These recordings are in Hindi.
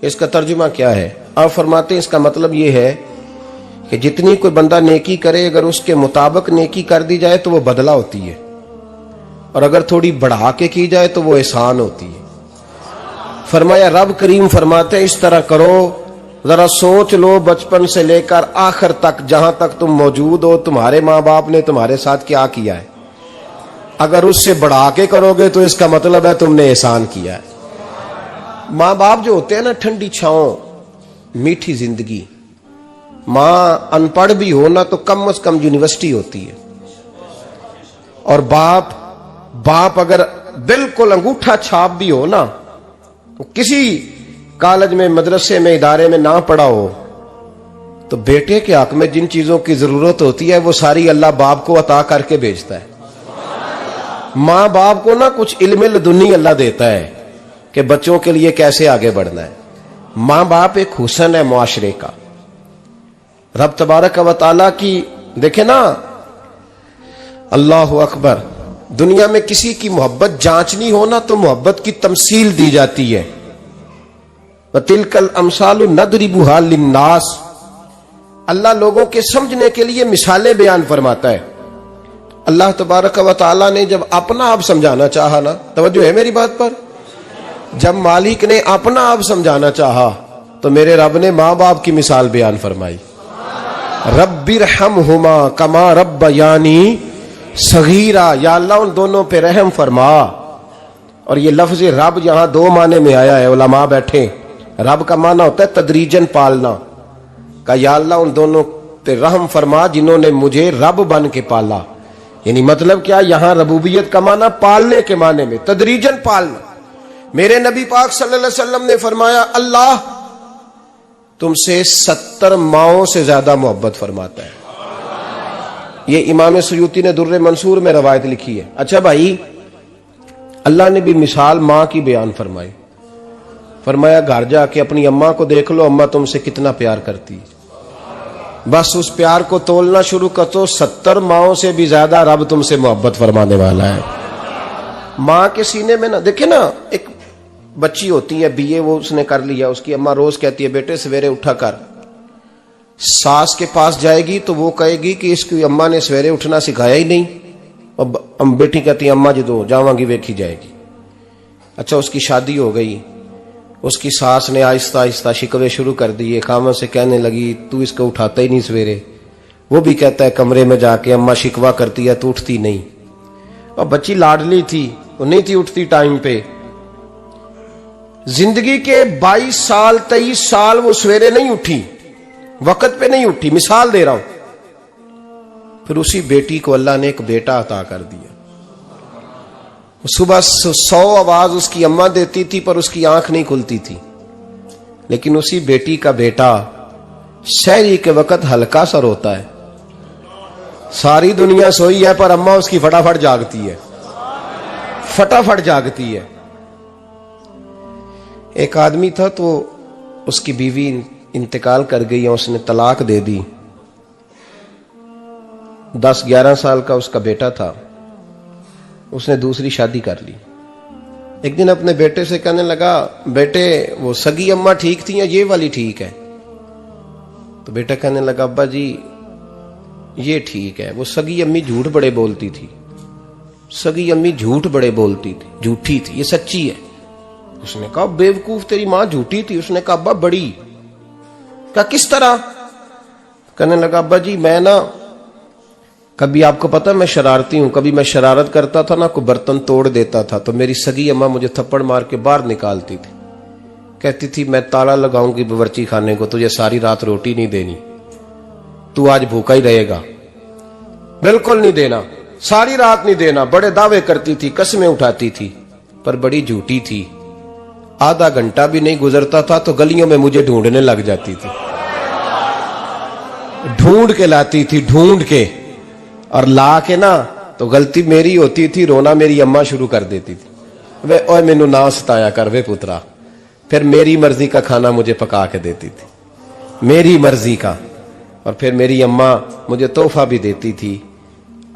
इसका तर्जुमा क्या है? आप फरमाते हैं इसका मतलब ये है कि जितनी कोई बंदा नेकी करे, अगर उसके मुताबिक नेकी कर दी जाए तो वो बदला होती है, और अगर थोड़ी बढ़ा के की जाए तो वो एहसान होती है। फरमाया रब करीम फरमाते हैं इस तरह करो, जरा सोच लो बचपन से लेकर आखिर तक, जहां तक तुम मौजूद हो, तुम्हारे माँ बाप ने तुम्हारे साथ क्या किया है। अगर उससे बढ़ा के करोगे तो इसका मतलब है तुमने एहसान किया है। माँ बाप जो होते हैं ना, ठंडी छांव, मीठी जिंदगी। माँ अनपढ़ भी हो ना तो कम से कम यूनिवर्सिटी होती है, और बाप अगर बिल्कुल अंगूठा छाप भी हो ना, तो किसी कॉलेज में, मदरसे में, इदारे में ना पढ़ा हो, तो बेटे के हक में जिन चीजों की जरूरत होती है वो सारी अल्लाह बाप को अता करके भेजता है। माँ बाप को ना कुछ इल्म लदुन्नी अल्लाह देता है कि बच्चों के लिए कैसे आगे बढ़ना है। माँ बाप एक हुस्न है मुआशरे का। रब तबारक व तआला की देखे ना, अल्लाह अकबर, दुनिया में किसी की मोहब्बत जांचनी हो ना तो मोहब्बत की तमसील दी जाती है। वतिलकल अमसालु नदरिबुहा लिन्नास, अल्लाह लोगों के समझने के लिए मिसालें बयान फरमाता है। अल्लाह तबारक व तआला ने जब अपना आप समझाना चाहा ना, तवज्जो है मेरी बात पर, जब मालिक ने अपना आप समझाना चाहा तो मेरे रब ने माँ बाप की मिसाल बयान फरमाई। रब्बिरहमहुमा कमा रब्बयानी सगीरा, या अल्लाह उन दोनों पे रहम फरमा। और ये लफ्ज रब यहां दो माने में आया है, उलमा बैठे। रब का माना होता है तदरीजन पालना का, या अल्लाह उन दोनों पे रहम फरमा जिन्होंने मुझे रब बन के पाला। यानी मतलब क्या, यहां रबूबियत का माना पालने के माने में, तदरीजन पालना। मेरे नबी पाक सल्लल्लाहु अलैहि वसल्लम ने फरमाया अल्लाह तुमसे 70 माओं से ज्यादा मोहब्बत फरमाता है। ये इमाम सुयूती ने दुर्रे मंसूर में रवायत लिखी है। अच्छा भाई, अल्लाह ने भी मिसाल माँ की बयान फरमाई। फरमाया घर जाके अपनी अम्मा को देख लो, अम्मा तुमसे कितना प्यार करती है। बस उस प्यार को तोलना शुरू कर तो 70 माओं से भी ज्यादा रब तुमसे मोहब्बत फरमाने वाला है। माँ के सीने में ना, देखे ना, एक बच्ची होती है बीए, वो उसने कर लिया, उसकी अम्मा रोज कहती है बेटे सवेरे उठा कर। सास के पास जाएगी तो वो कहेगी कि इसकी अम्मा ने सवेरे उठना सिखाया ही नहीं, और बेटी कहती है अम्मा जी तो जावांगी वेखी जाएगी। अच्छा, उसकी शादी हो गई, उसकी सास ने आहिस्ता आहिस्ता शिकवे शुरू कर दिए, खामन से कहने लगी तू इसको उठाता ही नहीं सवेरे। वो भी कहता है कमरे में जाके अम्मा शिकवा करती है तू उठती नहीं। और बच्ची लाडली थी, वो नहीं थी उठती टाइम पे। जिंदगी के 22 साल 23 साल वो सवेरे नहीं उठी, वक्त पे नहीं उठी, मिसाल दे रहा हूं। फिर उसी बेटी को अल्लाह ने एक बेटा अता कर दिया। सुबह 100 आवाज उसकी अम्मा देती थी पर उसकी आंख नहीं खुलती थी, लेकिन उसी बेटी का बेटा सहरी के वक्त हल्का सा रोता है। सारी दुनिया सोई है पर अम्मा उसकी फटाफट जागती है, फटाफट जागती है। एक आदमी था तो उसकी बीवी इंतकाल कर गई और उसने तलाक दे दी। 10-11 साल का उसका बेटा था, उसने दूसरी शादी कर ली। एक दिन अपने बेटे से कहने लगा बेटे वो सगी अम्मा ठीक थी या ये वाली ठीक है? तो बेटा कहने लगा अब्बा जी ये ठीक है। वो सगी अम्मी झूठ बड़े बोलती थी, सगी अम्मी झूठ बड़े बोलती थी, झूठी थी, ये सच्ची है। उसने कहा बेवकूफ तेरी मां झूठी थी। उसने कहा अब्बा बड़ी। क्या किस तरह? कहने लगा अब्बा जी मैं ना, कभी आपको पता मैं शरारती हूं, कभी मैं शरारत करता था ना, कोई बर्तन तोड़ देता था तो मेरी सगी अम्मा मुझे थप्पड़ मार के बाहर निकालती थी। कहती थी मैं ताला लगाऊंगी बावर्ची खाने को, तुझे सारी रात रोटी नहीं देनी, तू आज भूखा ही रहेगा। बिल्कुल नहीं देना, सारी रात नहीं देना। बड़े दावे करती थी, कसमें उठाती थी, पर बड़ी झूठी थी। आधा घंटा भी नहीं गुजरता था तो गलियों में मुझे ढूंढने लग जाती थी, ढूंढ के लाती थी, ढूंढ के, और ला के ना तो गलती मेरी होती थी, रोना मेरी अम्मा शुरू कर देती थी। वे ओए मैनू ना सताया कर वे पुत्रा। फिर मेरी मर्जी का खाना मुझे पका के देती थी, मेरी मर्जी का। और फिर मेरी अम्मा मुझे तोहफा भी देती थी।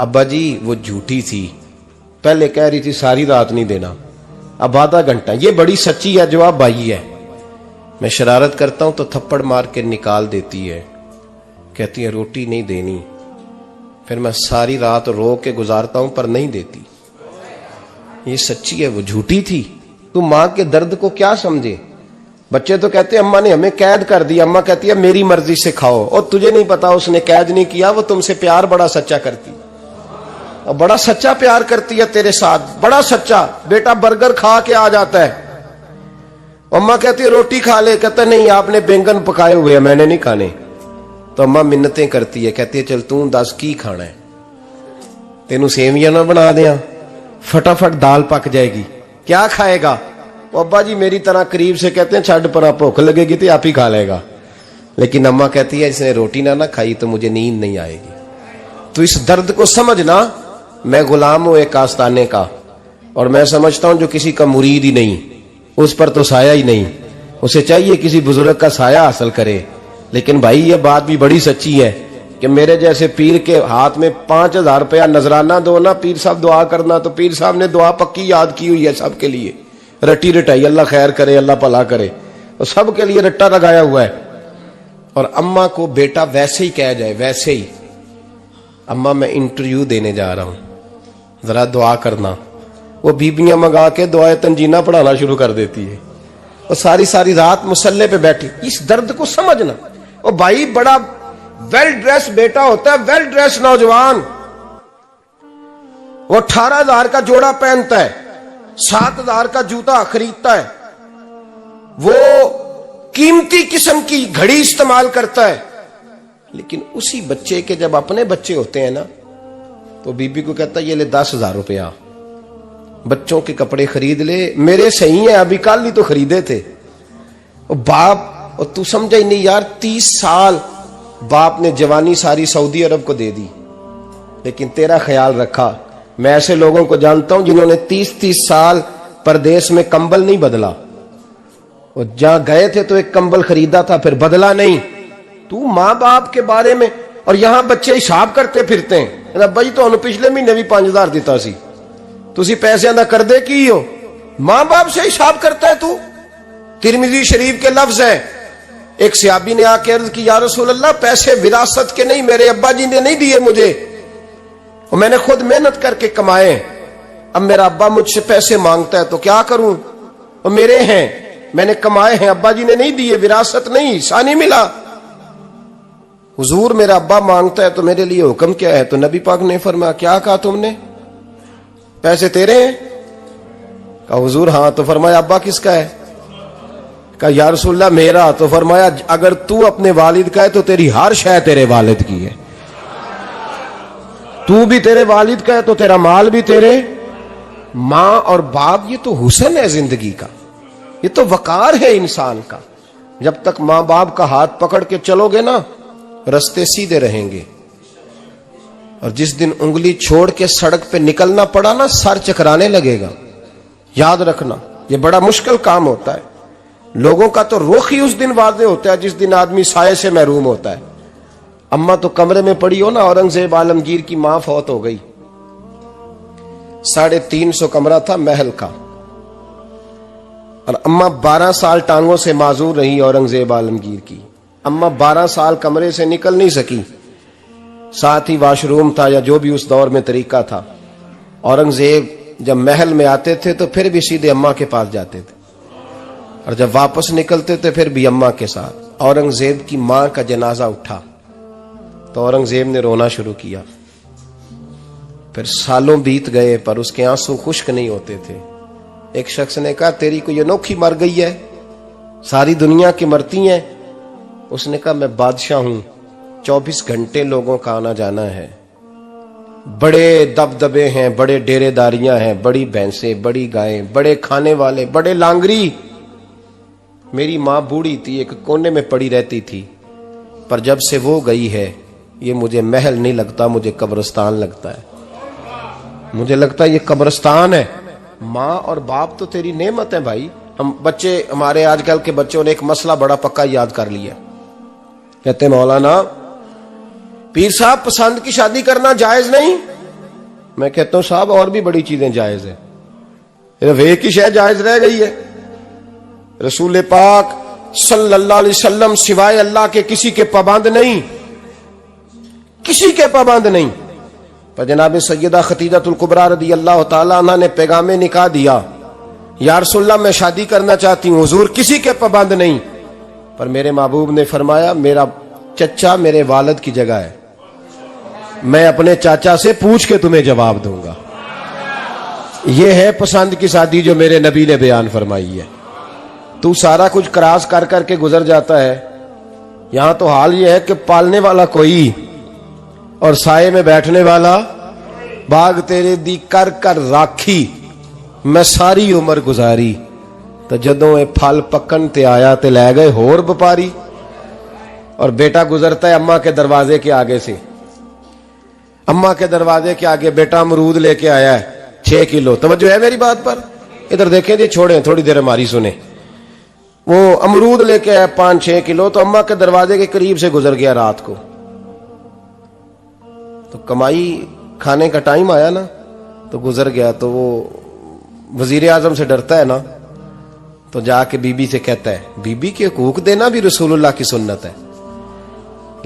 अब्बा जी वो झूठी थी, पहले कह रही थी सारी रात नहीं देना, अब आधा घंटा। ये बड़ी सच्ची है, जवाब भाई है। मैं शरारत करता हूं तो थप्पड़ मार के निकाल देती है, कहती है रोटी नहीं देनी। फिर मैं सारी रात रो के गुजारता हूं पर नहीं देती। ये सच्ची है, वो झूठी थी। तू मां के दर्द को क्या समझे। बच्चे तो कहते हैं अम्मा ने हमें कैद कर दिया, अम्मा कहती है मेरी मर्जी से खाओ। और तुझे नहीं पता उसने कैद नहीं किया, वो तुमसे प्यार बड़ा सच्चा करती, और बड़ा सच्चा प्यार करती है तेरे साथ, बड़ा सच्चा। बेटा बर्गर खा के आ जाता है, अम्मा कहती है रोटी खा ले, कहता नहीं आपने बैंगन पकाए हुए हैं मैंने नहीं खाने। तो अम्मा मिन्नतें करती है, कहती है चल तू दस की खाना है, तेनू सेवियां ना बना दिया, फटाफट दाल पक जाएगी, क्या खाएगा। वो अब्बा जी मेरी तरह करीब से कहते हैं छड़ पर भूख लगेगी तो आप ही खा लेगा। लेकिन अम्मा कहती है इसने रोटी ना खाई तो मुझे नींद नहीं आएगी। तो इस दर्द को समझना, मैं गुलाम हूं एक आस्ताने का, और मैं समझता हूं जो किसी का मुरीद ही नहीं उस पर तो साया ही नहीं, उसे चाहिए किसी बुजुर्ग का साया हासिल करे। लेकिन भाई ये बात भी बड़ी सच्ची है कि मेरे जैसे पीर के हाथ में 5,000 रुपया नजराना दो ना, पीर साहब दुआ करना, तो पीर साहब ने दुआ पक्की याद की हुई है सबके लिए, रट्टी रटाई, अल्लाह खैर करे अल्लाह भला करे, और सबके लिए रट्टा लगाया हुआ है। और अम्मा को बेटा वैसे ही कह जाए, वैसे ही अम्मा मैं इंटरव्यू देने जा रहा हूं जरा दुआ करना, वो बीबियां मंगा के दुआए तंजीना पढ़ाना शुरू कर देती है, और सारी सारी रात मुसल्ले पे बैठी। इस दर्द को समझना। और भाई बड़ा वेल ड्रेस बेटा होता है, वेल ड्रेस नौजवान, वो 18,000 का जोड़ा पहनता है, 7,000 का जूता खरीदता है, वो कीमती किस्म की घड़ी इस्तेमाल करता है। लेकिन उसी बच्चे के जब अपने बच्चे होते हैं ना, तो बीबी को कहता है ये ले 10,000 रुपया, बच्चों के कपड़े खरीद ले, मेरे सही है अभी कल ही तो खरीदे थे। और बाप, और तू समझा ही नहीं यार, 30 साल बाप ने जवानी सारी सऊदी अरब को दे दी, लेकिन तेरा ख्याल रखा। मैं ऐसे लोगों को जानता हूं जिन्होंने 30-30 साल परदेश में कंबल नहीं बदला, और जहां गए थे तो एक कंबल खरीदा था फिर बदला नहीं। तू मां बाप के बारे में, और यहां बच्चे हिसाब करते फिरते हैं, अब्बा जी तो पिछले महीने भी 5,000 दिता सी, तुसी पैसे ना कर दे की हो। मां बाप से हिसाब करता है तू। तिरमिजी शरीफ के लफ्ज है, एक सहाबी ने आके अर्ज की या रसूल अल्लाह पैसे विरासत के नहीं, मेरे अब्बा जी ने नहीं दिए मुझे, और मैंने खुद मेहनत करके कमाए, अब मेरा अब्बा मुझसे पैसे मांगता है तो क्या करूं, और मेरे हैं, मैंने कमाए हैं, अब्बा जी ने नहीं दिए, विरासत नहीं, हिस्सा नहीं मिला। हुजूर मेरा अब्बा मांगता है तो मेरे लिए हुक्म क्या है। तो नबी पाक ने फरमाया क्या कहा तुमने, पैसे तेरे हैं? कहा हुजूर हाँ। तो फरमाया अब्बा किसका है? कहा या रसूलल्लाह मेरा। तो फरमाया अगर तू अपने वालिद का है तो तेरी हर शय तेरे वालिद की है, तू भी तेरे वालिद का है तो तेरा माल भी तेरे। मां और बाप ये तो हुस्न है जिंदगी का, ये तो वकार है इंसान का। जब तक मां बाप का हाथ पकड़ के चलोगे ना, रास्ते सीधे रहेंगे, और जिस दिन उंगली छोड़ के सड़क पे निकलना पड़ा ना, सर चकराने लगेगा। याद रखना ये बड़ा मुश्किल काम होता है। लोगों का तो रुख ही उस दिन वादे होता है जिस दिन आदमी साये से महरूम होता है। अम्मा तो कमरे में पड़ी हो ना, औरंगजेब आलमगीर की मां फौत हो गई, 350 कमरा था महल का, और अम्मा 12 साल टांगों से माजूर रही औरंगजेब आलमगीर की। अम्मा 12 साल कमरे से निकल नहीं सकी, साथ ही वॉशरूम था या जो भी उस दौर में तरीका था। औरंगजेब जब महल में आते थे तो फिर भी सीधे अम्मा के पास जाते थे, और जब वापस निकलते थे फिर भी अम्मा के साथ। औरंगजेब की मां का जनाजा उठा तो औरंगजेब ने रोना शुरू किया। फिर सालों बीत गए पर उसके आंसू खुश्क नहीं होते थे। एक शख्स ने कहा तेरी कोई अनोखी मर गई है, सारी दुनिया की मरती हैं। उसने कहा मैं बादशाह हूं, 24 घंटे लोगों का आना जाना है, बड़े दबदबे हैं, बड़े डेरेदारियां हैं, बड़ी भैंसें, बड़ी गायें, बड़े खाने वाले, बड़े लांगरी। मेरी मां बूढ़ी थी, एक कोने में पड़ी रहती थी, पर जब से वो गई है ये मुझे महल नहीं लगता, मुझे कब्रिस्तान लगता है। मुझे लगता है ये कब्रिस्तान है। मां और बाप तो तेरी नेमत है भाई। हम बच्चे, हमारे आजकल के बच्चों ने एक मसला बड़ा पक्का याद कर लिया, कहते मौलाना पीर साहब पसंद की शादी करना जायज नहीं। मैं कहता हूं साहब और भी बड़ी चीजें जायज है, एक ही शय जायज रह गई है। रसूल पाक सल्लल्लाहु अलैहि वसल्लम सिवाय अल्लाह के किसी के पाबंद नहीं, किसी के पाबंद नहीं। पर जनाब सैयदा खतीजतुल कुबरा रदी अल्लाह ताला अन्हा ने पैगामे निकाह दिया, या रसूलल्लाह मैं शादी करना चाहती हूँ, हुजूर किसी के पाबंद नहीं। पर मेरे महबूब ने फरमाया मेरा चचा मेरे वालिद की जगह है, मैं अपने चाचा से पूछ के तुम्हें जवाब दूंगा। यह है पसंद की शादी जो मेरे नबी ने बयान फरमाई है। तू सारा कुछ क्रॉस कर करके गुजर जाता है। यहां तो हाल यह है कि पालने वाला कोई और साये में बैठने वाला, बाग तेरे दी कर कर राखी मैं सारी उम्र गुजारी, तो जदों ये फल पकन ते आया ते लै गए होर व्यापारी। और बेटा गुजरता है अम्मा के दरवाजे के आगे से, अम्मा के दरवाजे के आगे बेटा अमरूद लेके आया है 6 किलो। तवज्जो है मेरी बात पर? इधर देखें जी, छोड़ें थोड़ी देर हमारी सुने। वो अमरूद लेके आया 5-6 किलो, तो अम्मा के दरवाजे के करीब से गुजर गया रात को। तो कमाई खाने का टाइम आया ना, तो गुजर गया। तो वो वजीर आजम से डरता है ना, तो जाके बीबी से कहता है बीबी के हकूक देना भी रसूलुल्लाह की सुन्नत है।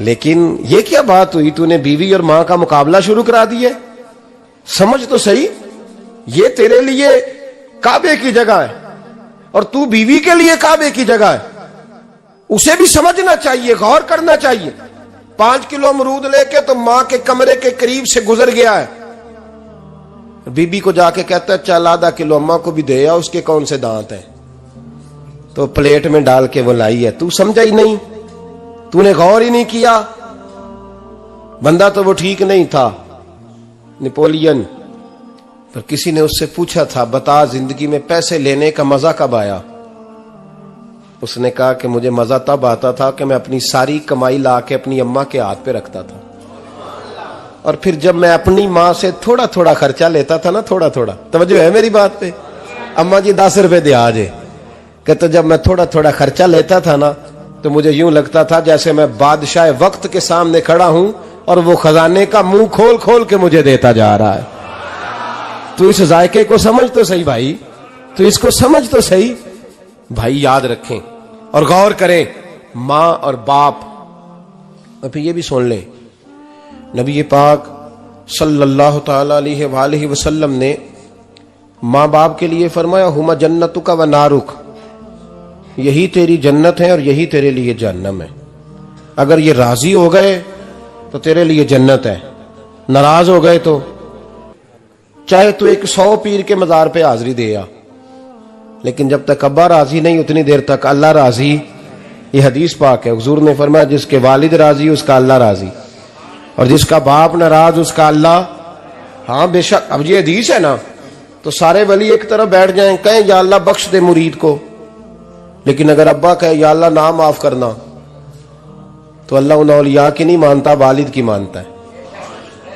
लेकिन ये क्या बात हुई, तूने बीवी और मां का मुकाबला शुरू करा दिया? समझ तो सही, ये तेरे लिए काबे की जगह है और तू बीवी के लिए काबे की जगह है। उसे भी समझना चाहिए, गौर करना चाहिए। 5 किलो अमरूद लेके तो मां के कमरे के करीब से गुजर गया है। बीबी को जाके कहता है चल आधा किलो अम्मा को भी दे आ, उसके कौन से दांत हैं। तो प्लेट में डाल के वो लाई है। तू समझा ही नहीं, तूने गौर ही नहीं किया। बंदा तो वो ठीक नहीं था, नेपोलियन। पर किसी ने उससे पूछा था बता जिंदगी में पैसे लेने का मजा कब आया? उसने कहा कि मुझे मजा तब आता था कि मैं अपनी सारी कमाई ला के अपनी अम्मा के हाथ पे रखता था, और फिर जब मैं अपनी मां से थोड़ा थोड़ा खर्चा लेता था ना, थोड़ा थोड़ा, तवज्जो है मेरी बात पे? अम्मा जी 10 रुपए दे आज, कहते जब मैं थोड़ा थोड़ा खर्चा लेता था ना, तो मुझे यूं लगता था जैसे मैं बादशाह वक्त के सामने खड़ा हूं और वो खजाने का मुंह खोल खोल के मुझे देता जा रहा है। तू इस जायके को समझ तो सही भाई, तू इसको समझ तो सही भाई। याद रखें और गौर करें, मां और बाप। और फिर ये भी सुन ले, नबी पाक सल्लल्लाहु ताला अलैहि वसल्लम ने मां बाप के लिए फरमाया हुमा जन्नतुका व नारुक, यही तेरी जन्नत है और यही तेरे लिए जहन्नम है। अगर ये राजी हो गए तो तेरे लिए जन्नत है, नाराज हो गए तो चाहे तू 100 पीर के मजार पे हाजिरी दे आ, लेकिन जब तक अब्बा राजी नहीं उतनी देर तक अल्लाह राजी। ये हदीस पाक है, हुजूर ने फरमाया जिसके वालिद राजी उसका अल्लाह राजी, और जिसका बाप नाराज उसका अल्लाह। हाँ बेशक, अब ये हदीस है ना, तो सारे वली एक तरफ बैठ जाएं, कहें या अल्लाह बख्श दे मुरीद को। लेकिन अगर अब्बा कहे या अल्लाह ना माफ करना, तो अल्लाह उन औलिया की नहीं मानता, वालिद की मानता है।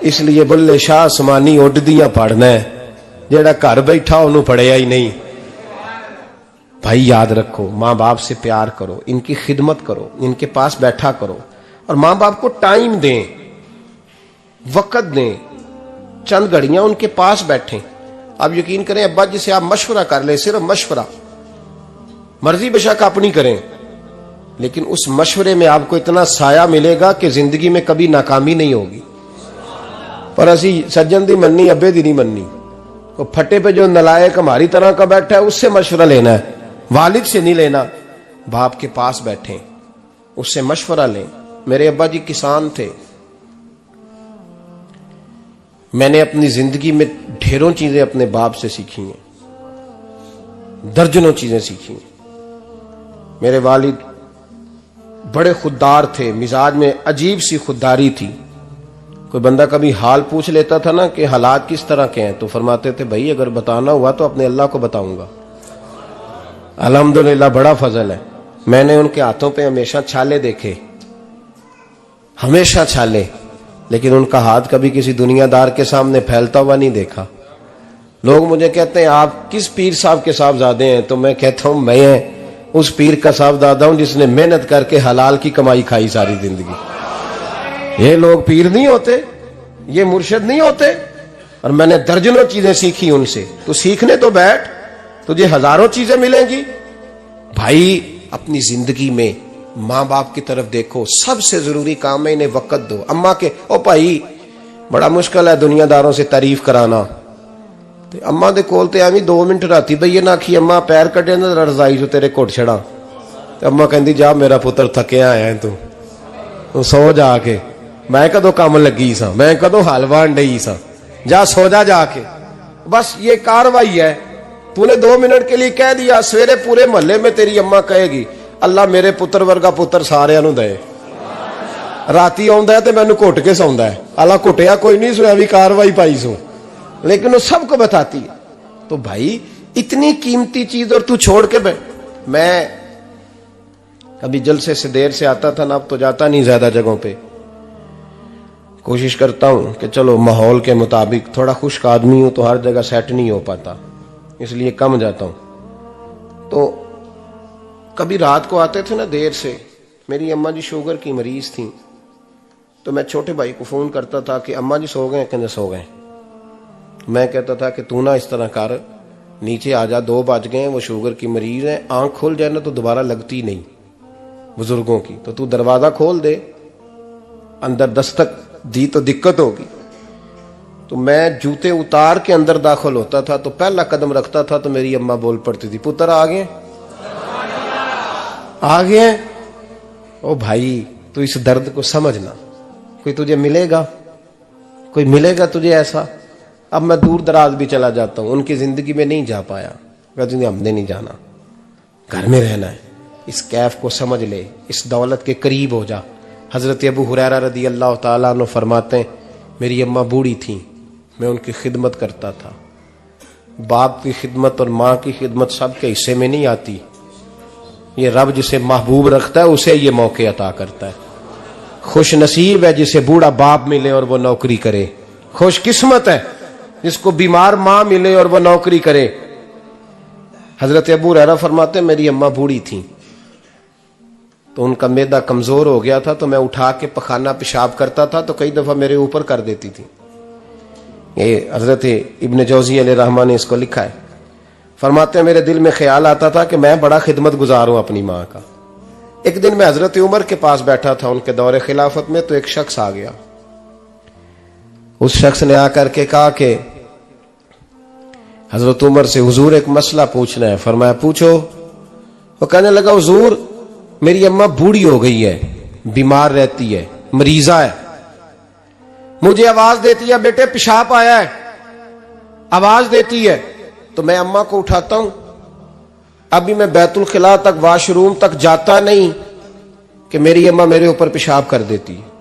इसलिए बुल्ले शाह आसमानी उड्डियां पढ़ना है, जेड़ा घर बैठा उन्होंने पढ़िया ही नहीं। भाई याद रखो, मां बाप से प्यार करो, इनकी खिदमत करो, इनके पास बैठा करो, और मां बाप को टाइम दें, वक्त दें, चंद घड़ियां उनके पास बैठें। आप यकीन करें, अब्बा जी से आप मशवरा कर ले, सिर्फ मशवरा, मर्जी बेशक अपनी करें, लेकिन उस मशवरे में आपको इतना साया मिलेगा कि जिंदगी में कभी नाकामी नहीं होगी। पर असी सज्जन दी मन्नी, अब्बे दी नहीं मन्नी। तो फटे पे जो नलायक हमारी तरह का बैठा है उससे मशवरा लेना है, वालिद से नहीं लेना। बाप के पास बैठे, उससे मशवरा लें। मेरे अब्बा जी किसान थे, मैंने अपनी जिंदगी में ढेरों चीजें अपने बाप से सीखी हैं, दर्जनों चीजें सीखी हैं। मेरे वालिद बड़े खुददार थे, मिजाज में अजीब सी खुददारी थी। कोई बंदा कभी हाल पूछ लेता था ना कि हालात किस तरह के हैं, तो फरमाते थे भाई अगर बताना हुआ तो अपने अल्लाह को बताऊंगा। अल्हम्दुलिल्लाह बड़ा फजल है, मैंने उनके हाथों पे हमेशा छाले देखे, हमेशा छाले, लेकिन उनका हाथ कभी किसी दुनियादार के सामने फैलता हुआ नहीं देखा। लोग मुझे कहते हैं आप किस पीर साहब के साहबजादे हैं, तो मैं कहता हूं मैं उस पीर का साहबजादा हूं जिसने मेहनत करके हलाल की कमाई खाई सारी जिंदगी। ये लोग पीर नहीं होते, ये मुर्शिद नहीं होते, और मैंने दर्जनों चीजें सीखी उनसे। तो सीखने तो बैठ, तुझे हजारों चीजें मिलेंगी। भाई अपनी जिंदगी में माँ बाप की तरफ देखो, सबसे जरूरी काम है इन्हें वक्त दो। अम्मा के ओ भाई बड़ा मुश्किल है दुनियादारों से तारीफ कराना, ते अम्मा दे कोल ते एवं 2 मिनट राती बईए ना आखी अम्मा पैर कटे ना रजाई चो तेरे घुट छड़ा, ते अम्मा कहती जा मेरा पुत्र थकिया आया तू सो जाके, मैं कदों काम लगी सा, मैं कदों हल वाण डई सा, जा सो जा जाके। बस ये कार्रवाई है, तूने 2 मिनट के लिए कह दिया, सवेरे पूरे मोहल्ले में तेरी अम्मा कहेगी अल्लाह मेरे पुत्र वर्गा पुत्र सारियां नूं दे। राती आउंदा ते मैनू घुट के सौंदा है, अल्लाह घुटिया कोई नहीं सुना भी कार्रवाई पाई सू, लेकिन वो सबको बताती है। तो भाई इतनी कीमती चीज और तू छोड़ के मैं कभी जलसे से देर से आता था ना, अब तो जाता नहीं ज्यादा जगहों पे, कोशिश करता हूं कि चलो माहौल के मुताबिक, थोड़ा खुश्क आदमी हूं तो हर जगह सेट नहीं हो पाता, इसलिए कम जाता हूं। तो कभी रात को आते थे ना देर से, मेरी अम्मा जी शुगर की मरीज थी, तो मैं छोटे भाई को फोन करता था कि अम्मा जी सो गए, कहते सो गए। मैं कहता था कि तू ना इस तरह कर, नीचे आ जा, 2 बज गए, वो शुगर की मरीज है, आंख खुल जाए ना तो दोबारा लगती नहीं बुजुर्गों की, तो तू दरवाजा खोल दे, अंदर दस्तक दी तो दिक्कत होगी। तो मैं जूते उतार के अंदर दाखिल होता था, तो पहला कदम रखता था तो मेरी अम्मा बोल पड़ती थी पुत्र आ गए, आ गए। ओ भाई तू इस दर्द को समझना, कोई तुझे मिलेगा, कोई मिलेगा तुझे ऐसा। अब मैं दूर दराज भी चला जाता हूं, उनकी जिंदगी में नहीं जा पाया, कहती थी हमने नहीं जाना, घर में रहना है, इस कैफ को समझ ले, इस दौलत के करीब हो जा। हजरत अबू हुरैरा रदी अल्लाह ताला अन्हु फरमाते हैं मेरी अम्मा बूढ़ी थी, मैं उनकी खिदमत करता था। बाप की खिदमत और माँ की खिदमत सबके हिस्से में नहीं आती, ये रब जिसे महबूब रखता है उसे ये मौके अता करता है। खुश नसीब है जिसे बूढ़ा बाप मिले और वो नौकरी करे, खुश किस्मत है जिसको बीमार माँ मिले और वो नौकरी करे। हजरत अबू हुरैरा फरमाते मेरी अम्मा बूढ़ी थी, तो उनका मैदा कमजोर हो गया था, तो मैं उठा के पखाना पेशाब करता था तो कई दफा मेरे ऊपर कर देती थी। ये हजरत इब्न जौजी अलैहिर्रहमान ने इसको लिखा है, फरमाते हैं मेरे दिल में ख्याल आता था कि मैं बड़ा खिदमत गुजार हूं अपनी माँ का। एक दिन मैं हजरत उमर के पास बैठा था उनके दौरे खिलाफत में, तो एक शख्स आ गया, उस शख्स ने आकर के कहा कि हजरत उमर से हुजूर एक मसला पूछना है। फरमाया पूछो। वो कहने लगा हुजूर मेरी अम्मा बूढ़ी हो गई है, बीमार रहती है, मरीजा है, मुझे आवाज देती है बेटे पेशाब आया है, आवाज देती है, तो मैं अम्मा को उठाता हूं, अभी मैं बैतुल खिला तक वॉशरूम तक जाता नहीं कि मेरी अम्मा मेरे ऊपर पेशाब कर देती है।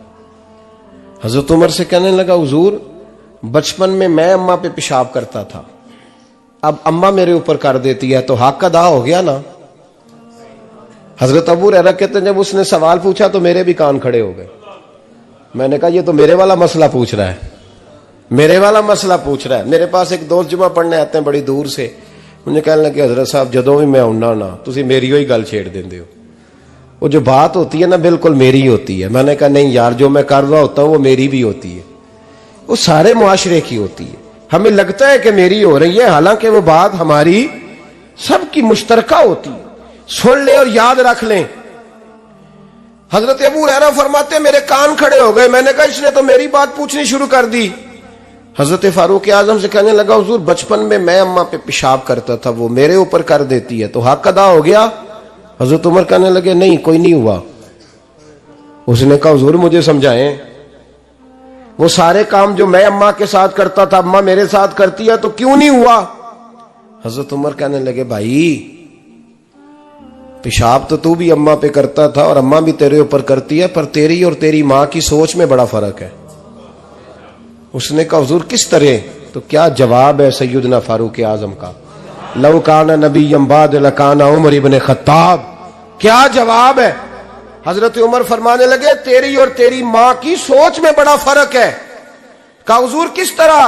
हजरत उमर से कहने लगा हुजूर बचपन में मैं अम्मा पे पेशाब करता था, अब अम्मा मेरे ऊपर कर देती है तो हक अदा हो गया ना। हजरत अबू हुरैरा कहते हैं जब उसने सवाल पूछा तो मेरे भी कान खड़े हो गए। मैंने कहा ये तो मेरे वाला मसला पूछ रहा है, मेरे वाला मसला पूछ रहा है। मेरे पास एक दोस्त जुमा पढ़ने आते हैं बड़ी दूर से, मुझे कहने लगे हजरत साहब जदों भी मैं आउना ना तुसी मेरी ही गल छेड़ देंदे हो, वो जो बात होती है ना बिल्कुल मेरी होती है। मैंने कहा नहीं यार जो मैं कर रहा होता हूं वो मेरी भी होती है, वो सारे मुआशरे की होती है। हमें लगता है कि मेरी हो रही है, हालांकि वो बात हमारी सबकी मुश्तरका होती है। सुन ले और याद रख लें। हजरत अबू हुरैरा फरमाते मेरे कान खड़े हो गए। मैंने कहा इसने तो मेरी बात पूछनी शुरू कर दी। हजरत फारूक आजम से कहने लगा हुजूर बचपन में मैं अम्मा पे पेशाब करता था, वो मेरे ऊपर कर देती है तो हक अदा हो गया। हजरत उमर कहने लगे नहीं कोई नहीं हुआ। उसने कहा हुजूर मुझे समझाएं, वो सारे काम जो मैं अम्मा के साथ करता था अम्मा मेरे साथ करती है तो क्यों नहीं हुआ। हजरत उमर कहने लगे भाई पेशाब तो तू भी अम्मा पे करता था और अम्मा भी तेरे ऊपर करती है, पर तेरी और तेरी मां की सोच में बड़ा फर्क है। उसने कहा हुजूर किस तरह, तो क्या जवाब है सैयदना फारूक आजम का, लौ काना नबिय्यम बाद लकाना उमर इब्न खत्ताब। क्या जवाब है। हजरत उमर फरमाने लगे तेरी और तेरी मां की सोच में बड़ा फर्क है। कहा हुजूर किस तरह।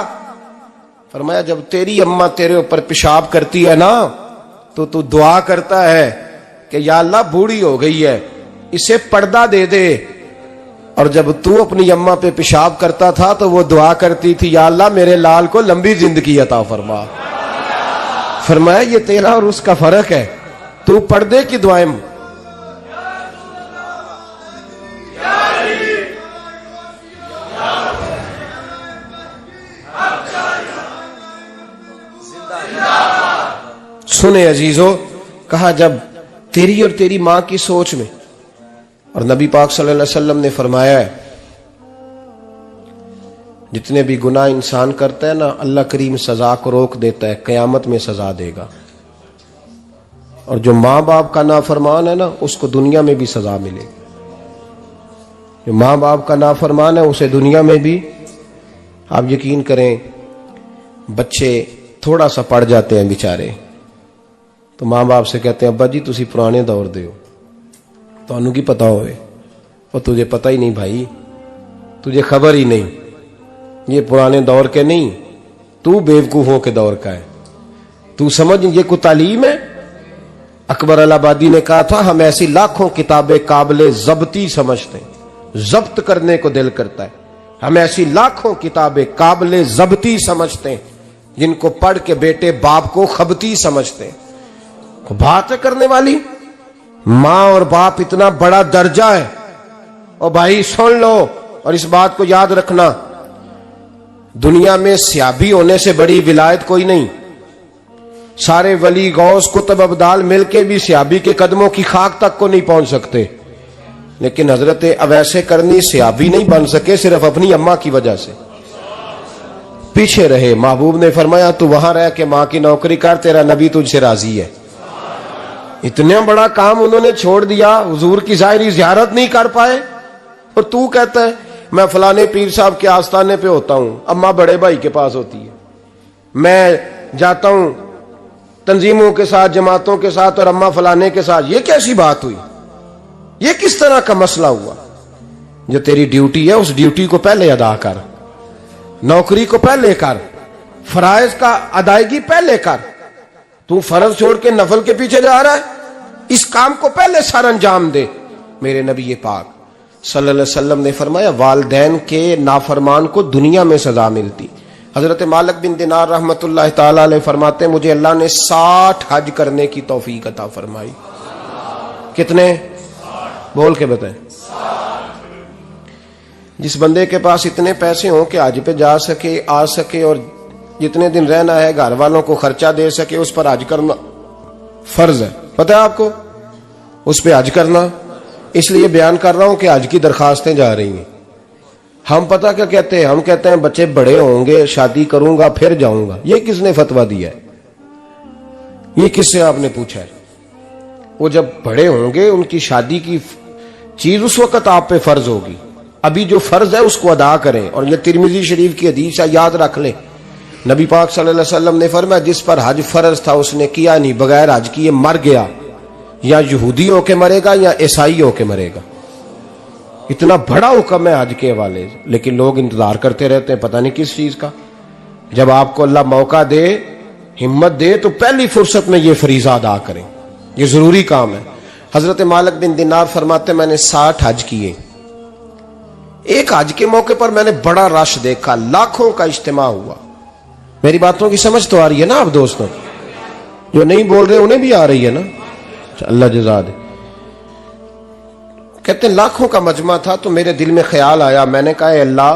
फरमाया जब तेरी अम्मा तेरे ऊपर पेशाब करती है ना तो तू दुआ करता है कि या अल्लाह बूढ़ी हो गई है इसे पर्दा दे दे, और जब तू अपनी अम्मा पे पेशाब करता था तो वो दुआ करती थी या अल्लाह मेरे लाल को लंबी जिंदगी अता फरमा। फरमाया ये तेरा और उसका फर्क है, तू पर्दे की दुआएं सुने अजीजों, कहा जब तेरी और तेरी मां की सोच में, और नबी पाक सल्लल्लाहु अलैहि वसल्लम ने फरमाया है जितने भी गुनाह इंसान करता है ना, अल्लाह करीम सजा को रोक देता है, कयामत में सजा देगा। और जो माँ बाप का नाफरमान है ना, उसको दुनिया में भी सजा मिलेगी। जो माँ बाप का नाफरमान है उसे दुनिया में भी, आप यकीन करें, बच्चे थोड़ा सा पढ़ जाते हैं बेचारे, तो माँ बाप से कहते हैं अब्बा जी तुसी पुराने दौर दे हो, तो की पता होवे, और तुझे पता ही नहीं भाई, तुझे खबर ही नहीं, ये पुराने दौर के नहीं, तू बेवकूफों के दौर का है, तू समझ ये को तालीम है। अकबर अलाहाबादी ने कहा था हम ऐसी लाखों किताबें काबिले जब्ती समझते हैं, जब्त करने को दिल करता है, हम ऐसी लाखों किताबें काबिले जब्ती समझते हैं जिनको पढ़ के बेटे बाप को खबती समझते हैं। बात है करने वाली, मां और बाप इतना बड़ा दर्जा है। और भाई सुन लो और इस बात को याद रखना, दुनिया में सियाबी होने से बड़ी विलायत कोई नहीं। सारे वली गौस कुतुब अब्दाल मिलके भी सियाबी के कदमों की खाक तक को नहीं पहुंच सकते, लेकिन हजरत अवैसे करनी सियाबी नहीं बन सके सिर्फ अपनी अम्मा की वजह से, पीछे रहे। महबूब ने फरमाया तू वहां रह के मां की नौकरी कर, तेरा नबी तुझसे राजी है। इतना बड़ा काम उन्होंने छोड़ दिया, हुजूर की जाहिरी ज़ियारत नहीं कर पाए, और तू कहता है मैं फलाने पीर साहब के आस्थाने पे होता हूं, अम्मा बड़े भाई के पास होती है, मैं जाता हूं तंजीमों के साथ, जमातों के साथ, और अम्मा फलाने के साथ। ये कैसी बात हुई? ये किस तरह का मसला हुआ? जो तेरी ड्यूटी है उस ड्यूटी को पहले अदा कर, नौकरी को पहले कर, फराइज का अदायगी पहले कर। तू फर्ज छोड़ के नफल के पीछे जा रहा है, इस काम को पहले सर अंजाम दे। मेरे नबी पाक सल्लल्लाहु अलैहि वसल्लम ने फरमाया वालिदैन के नाफरमान को दुनिया में सजा मिलती। हजरत मालिक बिन दिनार रहमतुल्लाह ताला अलैह फरमाते मुझे अल्लाह ने 60 हज करने की तौफीक अता फरमाई। कितने? बोल के बताएं। जिस बंदे के पास इतने पैसे हों कि हज पे जा सके, आ सके, और जितने दिन रहना है घर वालों को खर्चा दे सके, उस पर हज करना फर्ज है। पता है आपको, उस पर हज करना। इसलिए बयान कर रहा हूं कि हज की दरखास्तें जा रही हैं। हम पता क्या कहते हैं? हम कहते हैं बच्चे बड़े होंगे, शादी करूंगा फिर जाऊंगा। ये किसने फतवा दिया है? ये किससे आपने पूछा है? वो जब बड़े होंगे उनकी शादी की चीज उस वक्त आप पे फर्ज होगी। अभी जो फर्ज है उसको अदा करें। और ये तिरमिजी शरीफ की हदीस है, याद रख ले। नबी पाक सल्लल्लाहु अलैहि वसल्लम ने फरमाया जिस पर हज फर्ज था उसने किया नहीं, बगैर हज किए मर गया, या यहूदी होके मरेगा या ईसाई होके मरेगा। इतना बड़ा हुक्म है हज के हवाले, लेकिन लोग इंतजार करते रहते हैं पता नहीं किस चीज का। जब आपको अल्लाह मौका दे, हिम्मत दे, तो पहली फुर्सत में ये फरीजा अदा करें, ये जरूरी काम है। हजरत मालिक बिन दिनार फरमाते मैंने 60 हज किए। एक हज के मौके पर मैंने बड़ा रश देखा, लाखों का इज्तिमा हुआ। मेरी बातों की समझ तो आ रही है ना आप दोस्तों? जो नहीं बोल रहे उन्हें भी आ रही है ना? अल्लाह जज़ा दे। कहते लाखों का मजमा था, तो मेरे दिल में ख्याल आया, मैंने कहा अल्लाह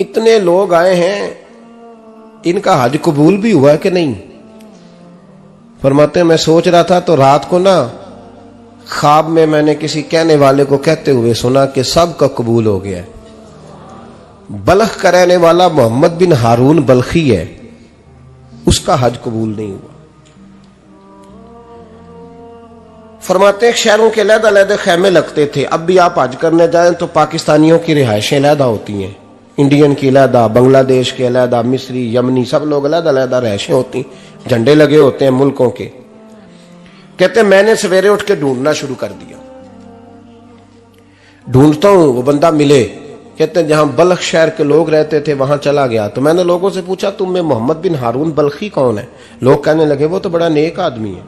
इतने लोग आए हैं, इनका हज कबूल भी हुआ है कि नहीं? फरमाते मैं सोच रहा था तो रात को ना ख्वाब में मैंने किसी कहने वाले को कहते हुए सुना कि सबका कबूल हो गया है। बल्ख का रहने वाला मोहम्मद बिन हारून बल्खी है, उसका हज कबूल नहीं हुआ। फरमाते हैं शहरों के अलग-अलग खैमे लगते थे। अब भी आप हज करने जाएं तो पाकिस्तानियों की रिहायशें अलग होती हैं, इंडियन की अलग, बांग्लादेश के अलग, मिस्री, यमनी, सब लोग अलग-अलग रिहायशें होती, झंडे लगे होते हैं मुल्कों के। कहते मैंने सवेरे उठ के ढूंढना शुरू कर दिया, ढूंढता हूं वो बंदा मिले। कहते हैं जहां बल्ख शहर के लोग रहते थे वहां चला गया, तो मैंने लोगों से पूछा तुम में मोहम्मद बिन हारून बल्खी कौन है? लोग कहने लगे वो तो बड़ा नेक आदमी है,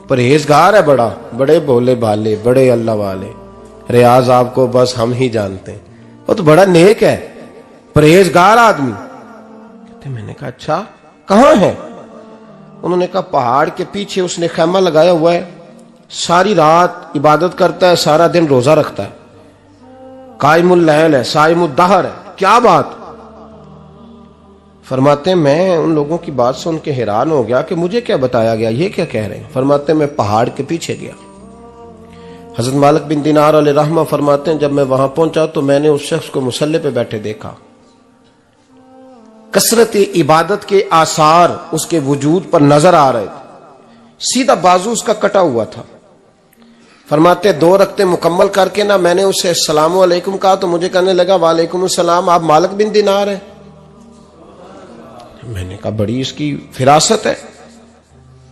परहेजगार है, बड़ा, बड़े भोले भाले, बड़े अल्लाह वाले, रियाज आपको बस हम ही जानते हैं, वो तो बड़ा नेक है, परहेजगार आदमी। कहते मैंने कहा अच्छा कहां है? उन्होंने कहा पहाड़ के पीछे उसने खैमा लगाया हुआ है, सारी रात इबादत करता है, सारा दिन रोजा रखता है, कायमुल लैल है, साइमुद दहर है। क्या बात? फरमाते हैं मैं उन लोगों की बात सुन के हैरान हो गया कि मुझे क्या बताया गया, ये क्या कह रहे हैं। फरमाते हैं मैं पहाड़ के पीछे गया। हजरत मालिक बिन दिनार अलैहि रहमा फरमाते हैं जब मैं वहां पहुंचा तो मैंने उस शख्स को मुसल्ले पे बैठे देखा। कसरत इबादत के आसार उसके वजूद पर नजर आ रहे थे। सीधा बाजू उसका कटा हुआ था। फरमाते 2 रकते मुकम्मल करके ना मैंने उससे अस्सलाम वालेकुम कहा तो मुझे कहने लगा वालेकुम अस्सलाम, आप मालिक बिन दिनार हैं। मैंने कहा बड़ी इसकी फिरासत है।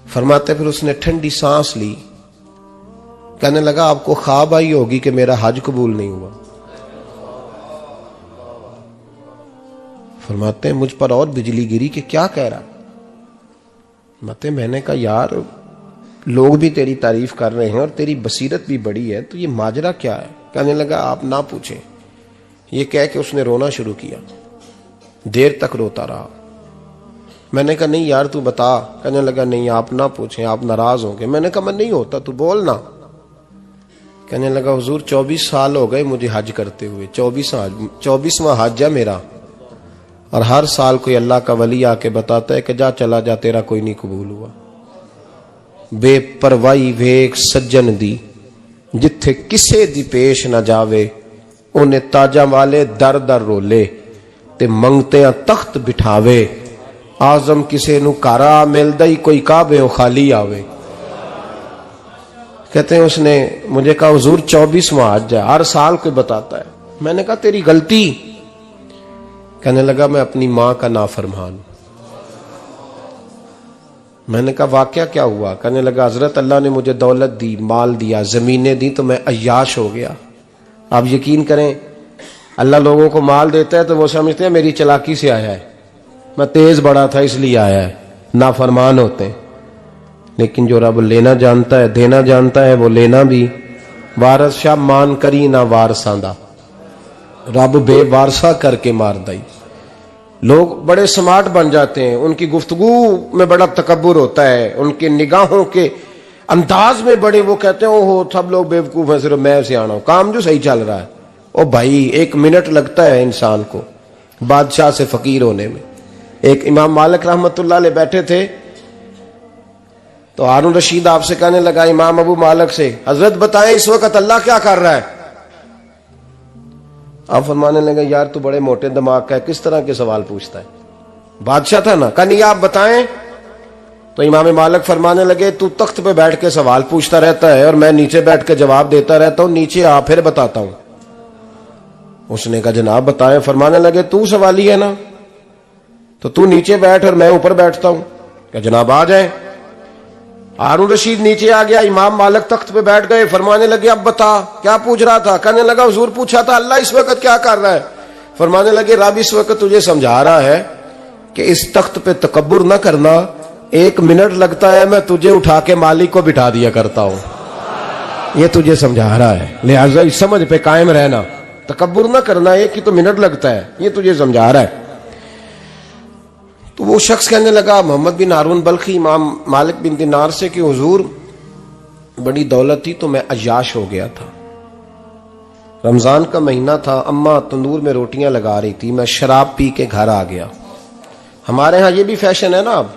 फरमाते फिर उसने ठंडी सांस ली, कहने लगा आपको ख्वाब आई होगी कि मेरा हज कबूल नहीं हुआ। फरमाते हैं मुझ पर और बिजली गिरी कि क्या कह रहा। फरमाते मैंने कहा यार लोग भी तेरी तारीफ कर रहे हैं और तेरी बसीरत भी बड़ी है, तो ये माजरा क्या है। कहने लगा आप ना पूछें। ये कह के उसने रोना शुरू किया, देर तक रोता रहा। मैंने कहा नहीं यार तू बता। कहने लगा नहीं आप ना पूछें, आप नाराज होंगे। मैंने कहा मैं नहीं होता, तू बोल ना। कहने लगा हुजूर 24 साल हो गए मुझे हज करते हुए, 24वां हज है मेरा, और हर साल कोई अल्लाह का वली आके बताता है कि जा चला जा तेरा कोई नहीं कबूल हुआ। बेपरवाही वेख सज्जन दी जिथे किसे दी पेश ना जावे, उन्हें ताजा वाले दर दर रोले ते मंगते तख्त बिठावे। आजम किसे नु कारा मिलदा ही कोई काबे खाली आवे। कहते हैं उसने मुझे कहा हुजूर 24वां हज है, हर साल कोई बताता है। मैंने कहा तेरी गलती। कहने लगा मैं अपनी मां का नाफरमान। मैंने कहा वाकया क्या हुआ। कहने लगा हजरत अल्लाह ने मुझे दौलत दी, माल दिया, जमीनें दी तो मैं अय्याश हो गया। आप यकीन करें अल्लाह लोगों को माल देता है तो वो समझते हैं मेरी चालाकी से आया है, मैं तेज बड़ा था इसलिए आया है। नाफरमान होते हैं। लेकिन जो रब लेना जानता है, देना जानता है, वो लेना भी। वारस शाह मान करी ना वारसा दा, रब बेवारसा करके मार दई। लोग बड़े स्मार्ट बन जाते हैं, उनकी गुफ्तगू में बड़ा तकब्बुर होता है, उनके निगाहों के अंदाज में बड़े, वो कहते हैं ओहो सब लोग बेवकूफ हैं, सिर्फ मैं सियाना हूं, काम जो सही चल रहा है। ओ भाई 1 मिनट लगता है इंसान को बादशाह से फकीर होने में। एक इमाम मालिक रहमतुल्लाह अलैह बैठे थे तो हारून रशीद आपसे कहने लगा इमाम अबू मालिक से, हजरत बताएं इस वक्त अल्लाह क्या कर रहा है। आप फरमाने लगे यार तू बड़े मोटे दिमाग का है, किस तरह के सवाल पूछता है। बादशाह था ना, कहा नहीं आप बताएं। तो इमाम मालिक फरमाने लगे तू तख्त पे बैठ के सवाल पूछता रहता है और मैं नीचे बैठ के जवाब देता रहता हूं, नीचे आ फिर बताता हूं। उसने कहा जनाब बताएं। फरमाने लगे तू सवाली है ना, तो तू नीचे बैठ और मैं ऊपर बैठता हूं। क्या जनाब आ जाए। हारून रशीद नीचे आ गया, इमाम मालिक तख्त पे बैठ गए। फरमाने लगे अब बता क्या पूछ रहा था। कहने लगा हुजूर पूछा था अल्लाह इस वक्त क्या कर रहा है। फरमाने लगे रब इस वक्त तुझे समझा रहा है कि इस तख्त पे तकब्बुर न करना, 1 मिनट लगता है मैं तुझे उठा के मालिक को बिठा दिया करता हूं। ये तुझे समझा रहा है, लिहाजा इस समझ पे कायम रहना, तकब्बुर न करना, 1 ही तो मिनट लगता है, ये तुझे समझा रहा है। तो वो शख्स कहने लगा मोहम्मद बिन हारून बल्खी इमाम मालिक बिन दिनार से कि हुजूर बड़ी दौलत थी तो मैं अय्याश हो गया था। रमजान का महीना था, अम्मा तंदूर में रोटियां लगा रही थी, मैं शराब पी के घर आ गया। हमारे यहां ये भी फैशन है ना, अब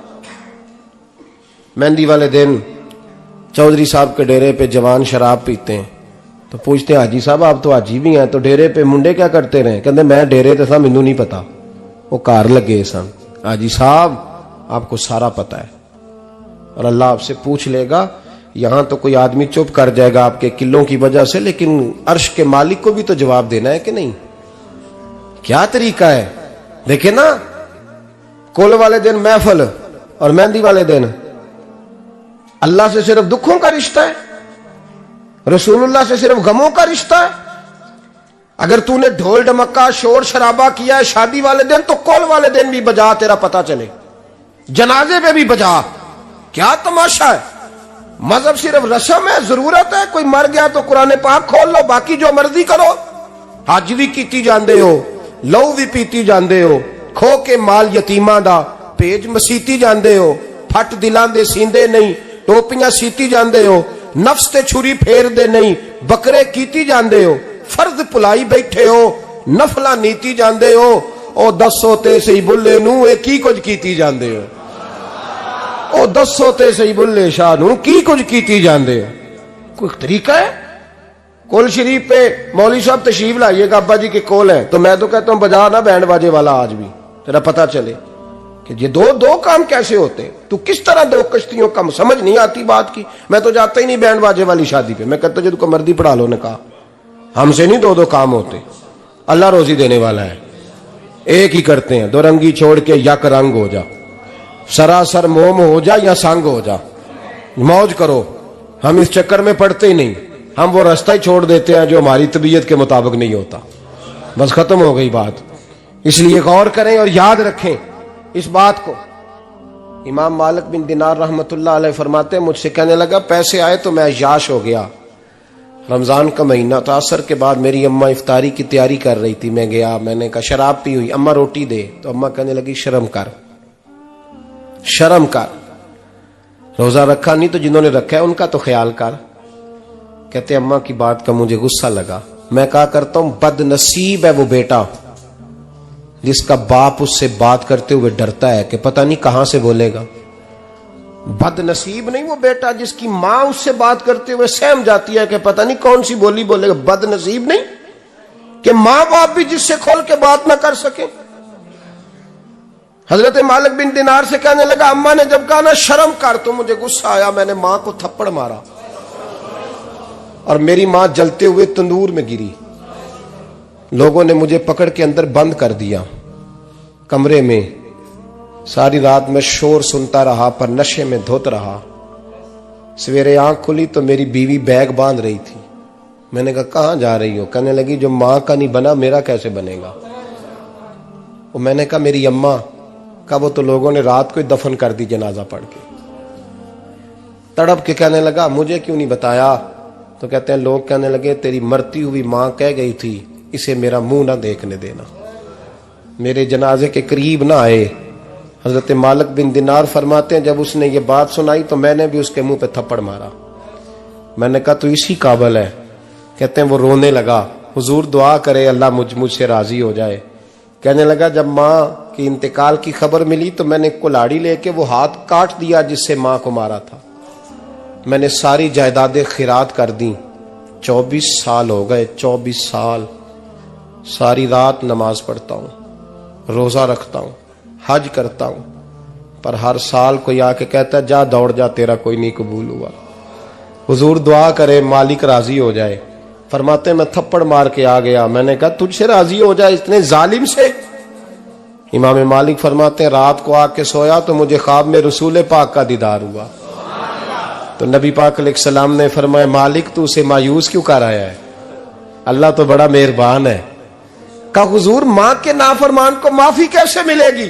मेहंदी वाले दिन चौधरी साहब के डेरे पे जवान शराब पीते हैं तो पूछते हैं हाजी साहब आप तो हाजी भी हैं, तो डेरे पे मुंडे क्या करते रहे। कहते मैं डेरे तो सा मैनू नहीं पता, वो कार लगे सन। हाजी साहब आपको सारा पता है और अल्लाह आपसे पूछ लेगा। यहां तो कोई आदमी चुप कर जाएगा आपके किलों की वजह से, लेकिन अर्श के मालिक को भी तो जवाब देना है कि नहीं। क्या तरीका है देखे ना, कुल वाले दिन महफिल और मेहंदी वाले दिन अल्लाह से सिर्फ दुखों का रिश्ता है, रसूलुल्लाह से सिर्फ गमों का रिश्ता है। अगर तूने ढोल ढमक्का शोर शराबा किया है शादी वाले दिन तो कौल वाले दिन भी बजा, तेरा पता चले, जनाजे पे भी बजा। क्या तमाशा है। मजहब सिर्फ रस्म है, जरूरत है। कोई मर गया तो कुरान पाक खोल लो, बाकी जो मर्जी करो। हज भी कीती जांदे हो, लहू भी पीती जांदे हो, खो के माल यतीमां दा भेज मसीती जांदे हो, फट दिलां दे सींदे नहीं, टोपियां सीती जांदे हो, नफ्स ते छुरी फेर दे नहीं, बकरे कीती जांदे हो, फर्ज भुलाई बैठे हो, नफला नीति जांदे हो। ओ 10 होते सही बुल्ले नू ये की कुछ कीती जांदे हो, ओ 10 होते सही बुल्ले शाह नू की कुछ कीती जांदे हो। कोई तरीका है? कोल शरीफ पे मौलवी साहब तशरीफ लाइएगा, अब्बा जी के कोल है, तो मैं तो कहता हूं बजा ना बैंड बाजे वाला आज भी, तेरा पता चले कि ये दो काम कैसे होते हैं। तू किस तरह दो कश्तियों का, समझ नहीं आती बात की। मैं तो जाता ही नहीं बैंड बाजे वाली शादी पे, मैं कहता जो तुमको मर्दी पढ़ा लो, ने कहा हमसे नहीं दो काम होते, अल्लाह रोजी देने वाला है, एक ही करते हैं। दो रंगी छोड़ के यक रंग हो जा, सरासर मोम हो जा या संग हो जा, मौज करो। हम इस चक्कर में पड़ते ही नहीं, हम वो रास्ता ही छोड़ देते हैं जो हमारी तबीयत के मुताबिक नहीं होता, बस खत्म हो गई बात। इसलिए गौर करें और याद रखें इस बात को। इमाम मालिक बिन दिनार रहमतुल्लाह अलैह फरमाते, मुझसे कहने लगा पैसे आए तो मैं अय्याश हो गया। रमजान का महीना था, असर के बाद मेरी अम्मा इफ्तारी की तैयारी कर रही थी, मैं गया, मैंने कहा शराब पी हुई, अम्मा रोटी दे, तो अम्मा कहने लगी शर्म कर, शर्म कर, रोजा रखा नहीं तो जिन्होंने रखा है उनका तो ख्याल कर। कहते अम्मा की बात का मुझे गुस्सा लगा। मैं कहा करता हूं बदनसीब है वो बेटा जिसका बाप उससे बात करते हुए डरता है कि पता नहीं कहां से बोलेगा। बदनसीब नहीं वो बेटा जिसकी मां उससे बात करते हुए सहम जाती है कि पता नहीं कौन सी बोली बोलेगा। बदनसीब नहीं कि मां बाप भी जिससे खोल के बात ना कर सके। हजरत मालिक बिन दिनार से कहने लगा, अम्मा ने जब कहा ना शर्म कर, तो मुझे गुस्सा आया, मैंने मां को थप्पड़ मारा और मेरी मां जलते हुए तंदूर में गिरी। लोगों ने मुझे पकड़ के अंदर बंद कर दिया कमरे में। सारी रात मैं शोर सुनता रहा पर नशे में धुत रहा। सवेरे आंख खुली तो मेरी बीवी बैग बांध रही थी। मैंने कहा कहां जा रही हो? कहने लगी जो मां का नहीं बना मेरा कैसे बनेगा। और मैंने कहा मेरी अम्मा का, वो तो लोगों ने रात को ही दफन कर दी जनाजा पढ़ के। तड़प के कहने लगा मुझे क्यों नहीं बताया? तो कहते हैं लोग कहने लगे तेरी मरती हुई मां कह गई थी इसे मेरा मुंह ना देखने देना, मेरे जनाजे के करीब ना आए। हजरत मालिक बिन दिनार फरमाते हैं जब उसने ये बात सुनाई तो मैंने भी उसके मुंह पे थप्पड़ मारा। मैंने कहा तू इसी काबिल है। कहते हैं वो रोने लगा, हुजूर दुआ करे अल्लाह मुझसे राजी हो जाए। कहने लगा जब माँ की इंतकाल की खबर मिली तो मैंने कुल्हाड़ी लेके वो हाथ काट दिया जिससे माँ को मारा था। मैंने सारी जायदादें खिरात कर दी। 24 साल हो गए, 24 साल। सारी रात नमाज पढ़ता हूँ, रोजा रखता हूँ, हज करता हूँ, पर हर साल कोई आके कहता है जा दौड़ जा तेरा कोई नहीं कबूल हुआ। हुजूर दुआ करे मालिक राजी हो जाए। फरमाते मैं थप्पड़ मार के आ गया। मैंने कहा तुझसे राजी हो जाए इतने जालिम से? इमाम मालिक फरमाते हैं रात को आके सोया तो मुझे ख्वाब में रसूल पाक का दीदार हुआ। तो नबी पाक अलैहिस्सलाम ने फरमाया मालिक तू उसे मायूस क्यों कर आया है, अल्लाह तो बड़ा मेहरबान है। कहा हुजूर मां के नाफरमान को माफी कैसे मिलेगी?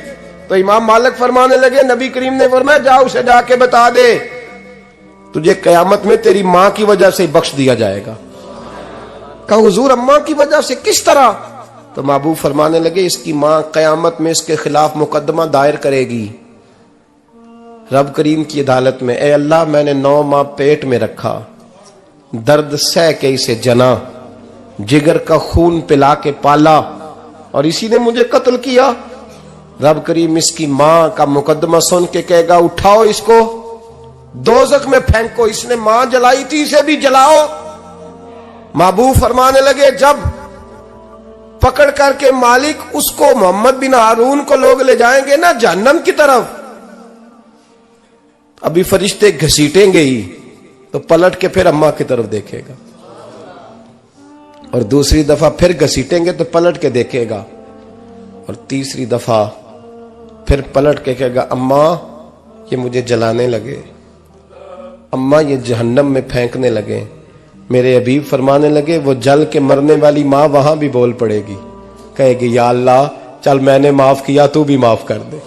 तो इमाम मालिक फरमाने लगे नबी करीम ने फरमाया जा उसे जाके बता दे तुझे कयामत में तेरी मां की वजह से बख्श दिया जाएगा। कहा हुजूर अम्मा की वजह से किस तरह? तो महबूब फरमाने लगे इसकी मां कयामत में इसके खिलाफ मुकदमा दायर करेगी रब करीम की अदालत में। ए अल्लाह मैंने 9 माह पेट में रखा, दर्द सह के इसे जना, जिगर का खून पिला के पाला और इसी ने मुझे कत्ल किया। रब करीम इसकी मां का मुकदमा सुन के कहेगा उठाओ इसको दोजख में फेंको, इसने मां जलाई थी इसे भी जलाओ। महबूब फरमाने लगे जब पकड़ करके मालिक उसको मोहम्मद बिन हारून को लोग ले जाएंगे ना जहन्नम की तरफ, अभी फरिश्ते घसीटेंगे ही तो पलट के फिर अम्मा की तरफ देखेगा और दूसरी दफा फिर घसीटेंगे तो पलट के देखेगा और तीसरी दफा फिर पलट के कहेगा अम्मा ये मुझे जलाने लगे, अम्मा ये जहन्नम में फेंकने लगे। मेरे हबीब फरमाने लगे वो जल के मरने वाली मां वहां भी बोल पड़ेगी, कहेगी या अल्लाह चल मैंने माफ किया तू भी माफ कर दे,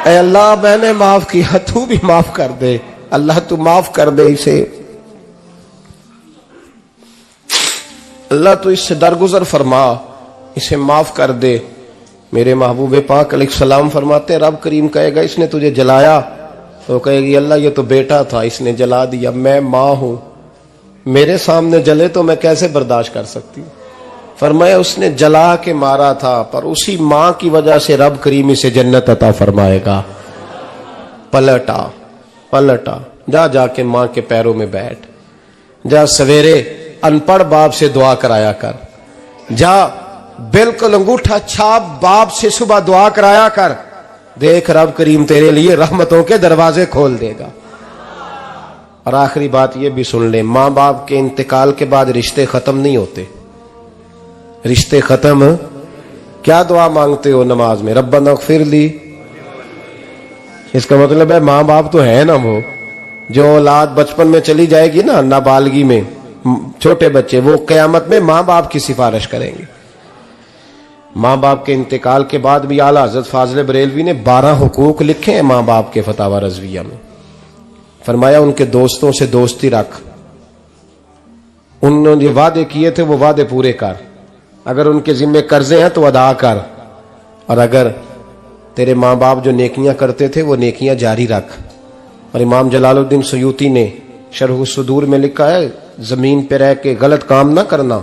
ऐ अल्लाह मैंने माफ किया तू भी माफ कर दे, अल्लाह तू माफ कर दे इसे, अल्लाह तू इससे दरगुजर फरमा, इसे माफ कर दे। मेरे महबूब पाक अलैहिस्सलाम फरमाते रब करीम कहेगा इसने तुझे जलाया, तो कहेगी अल्लाह ये तो बेटा था इसने जला दिया, मैं मां हूं, मेरे सामने जले तो मैं कैसे बर्दाश्त कर सकती हूं। फरमाया उसने जला के मारा था, पर उसी मां की वजह से रब करीम इसे जन्नत अता फरमाएगा। पलटा पलटा, जा जाके मां के पैरों में बैठ, जा सवेरे अनपढ़ बाप से दुआ कराया कर, जा बिल्कुल अंगूठा छाप बाप से सुबह दुआ कराया कर, देख रब करीम तेरे लिए रहमतों के दरवाजे खोल देगा। और आखिरी बात ये भी सुन ले, मां बाप के इंतकाल के बाद रिश्ते खत्म नहीं होते। रिश्ते खत्म, क्या दुआ मांगते हो नमाज में? रब्बना इग़फिर ली। इसका मतलब है मां बाप तो है ना, वो जो औलाद बचपन में चली जाएगी ना, नाबालगी में, छोटे बच्चे, वो कयामत में मां बाप की सिफारिश करेंगे। मां बाप के इंतकाल के बाद भी आला हजरत फाजिल बरेलवी ने 12 हुकूक लिखे हैं मां बाप के फतावा रज़विया में। फरमाया उनके दोस्तों से दोस्ती रख, उन्होंने वादे किए थे वो वादे पूरे कर, अगर उनके जिम्मे कर्जे हैं तो अदा कर, और अगर तेरे माँ बाप जो नेकियां करते थे वो नेकियां जारी रख। और इमाम जलालुद्दीन सयूती ने शरह सुदूर में लिखा है, जमीन पे रह के गलत काम ना करना,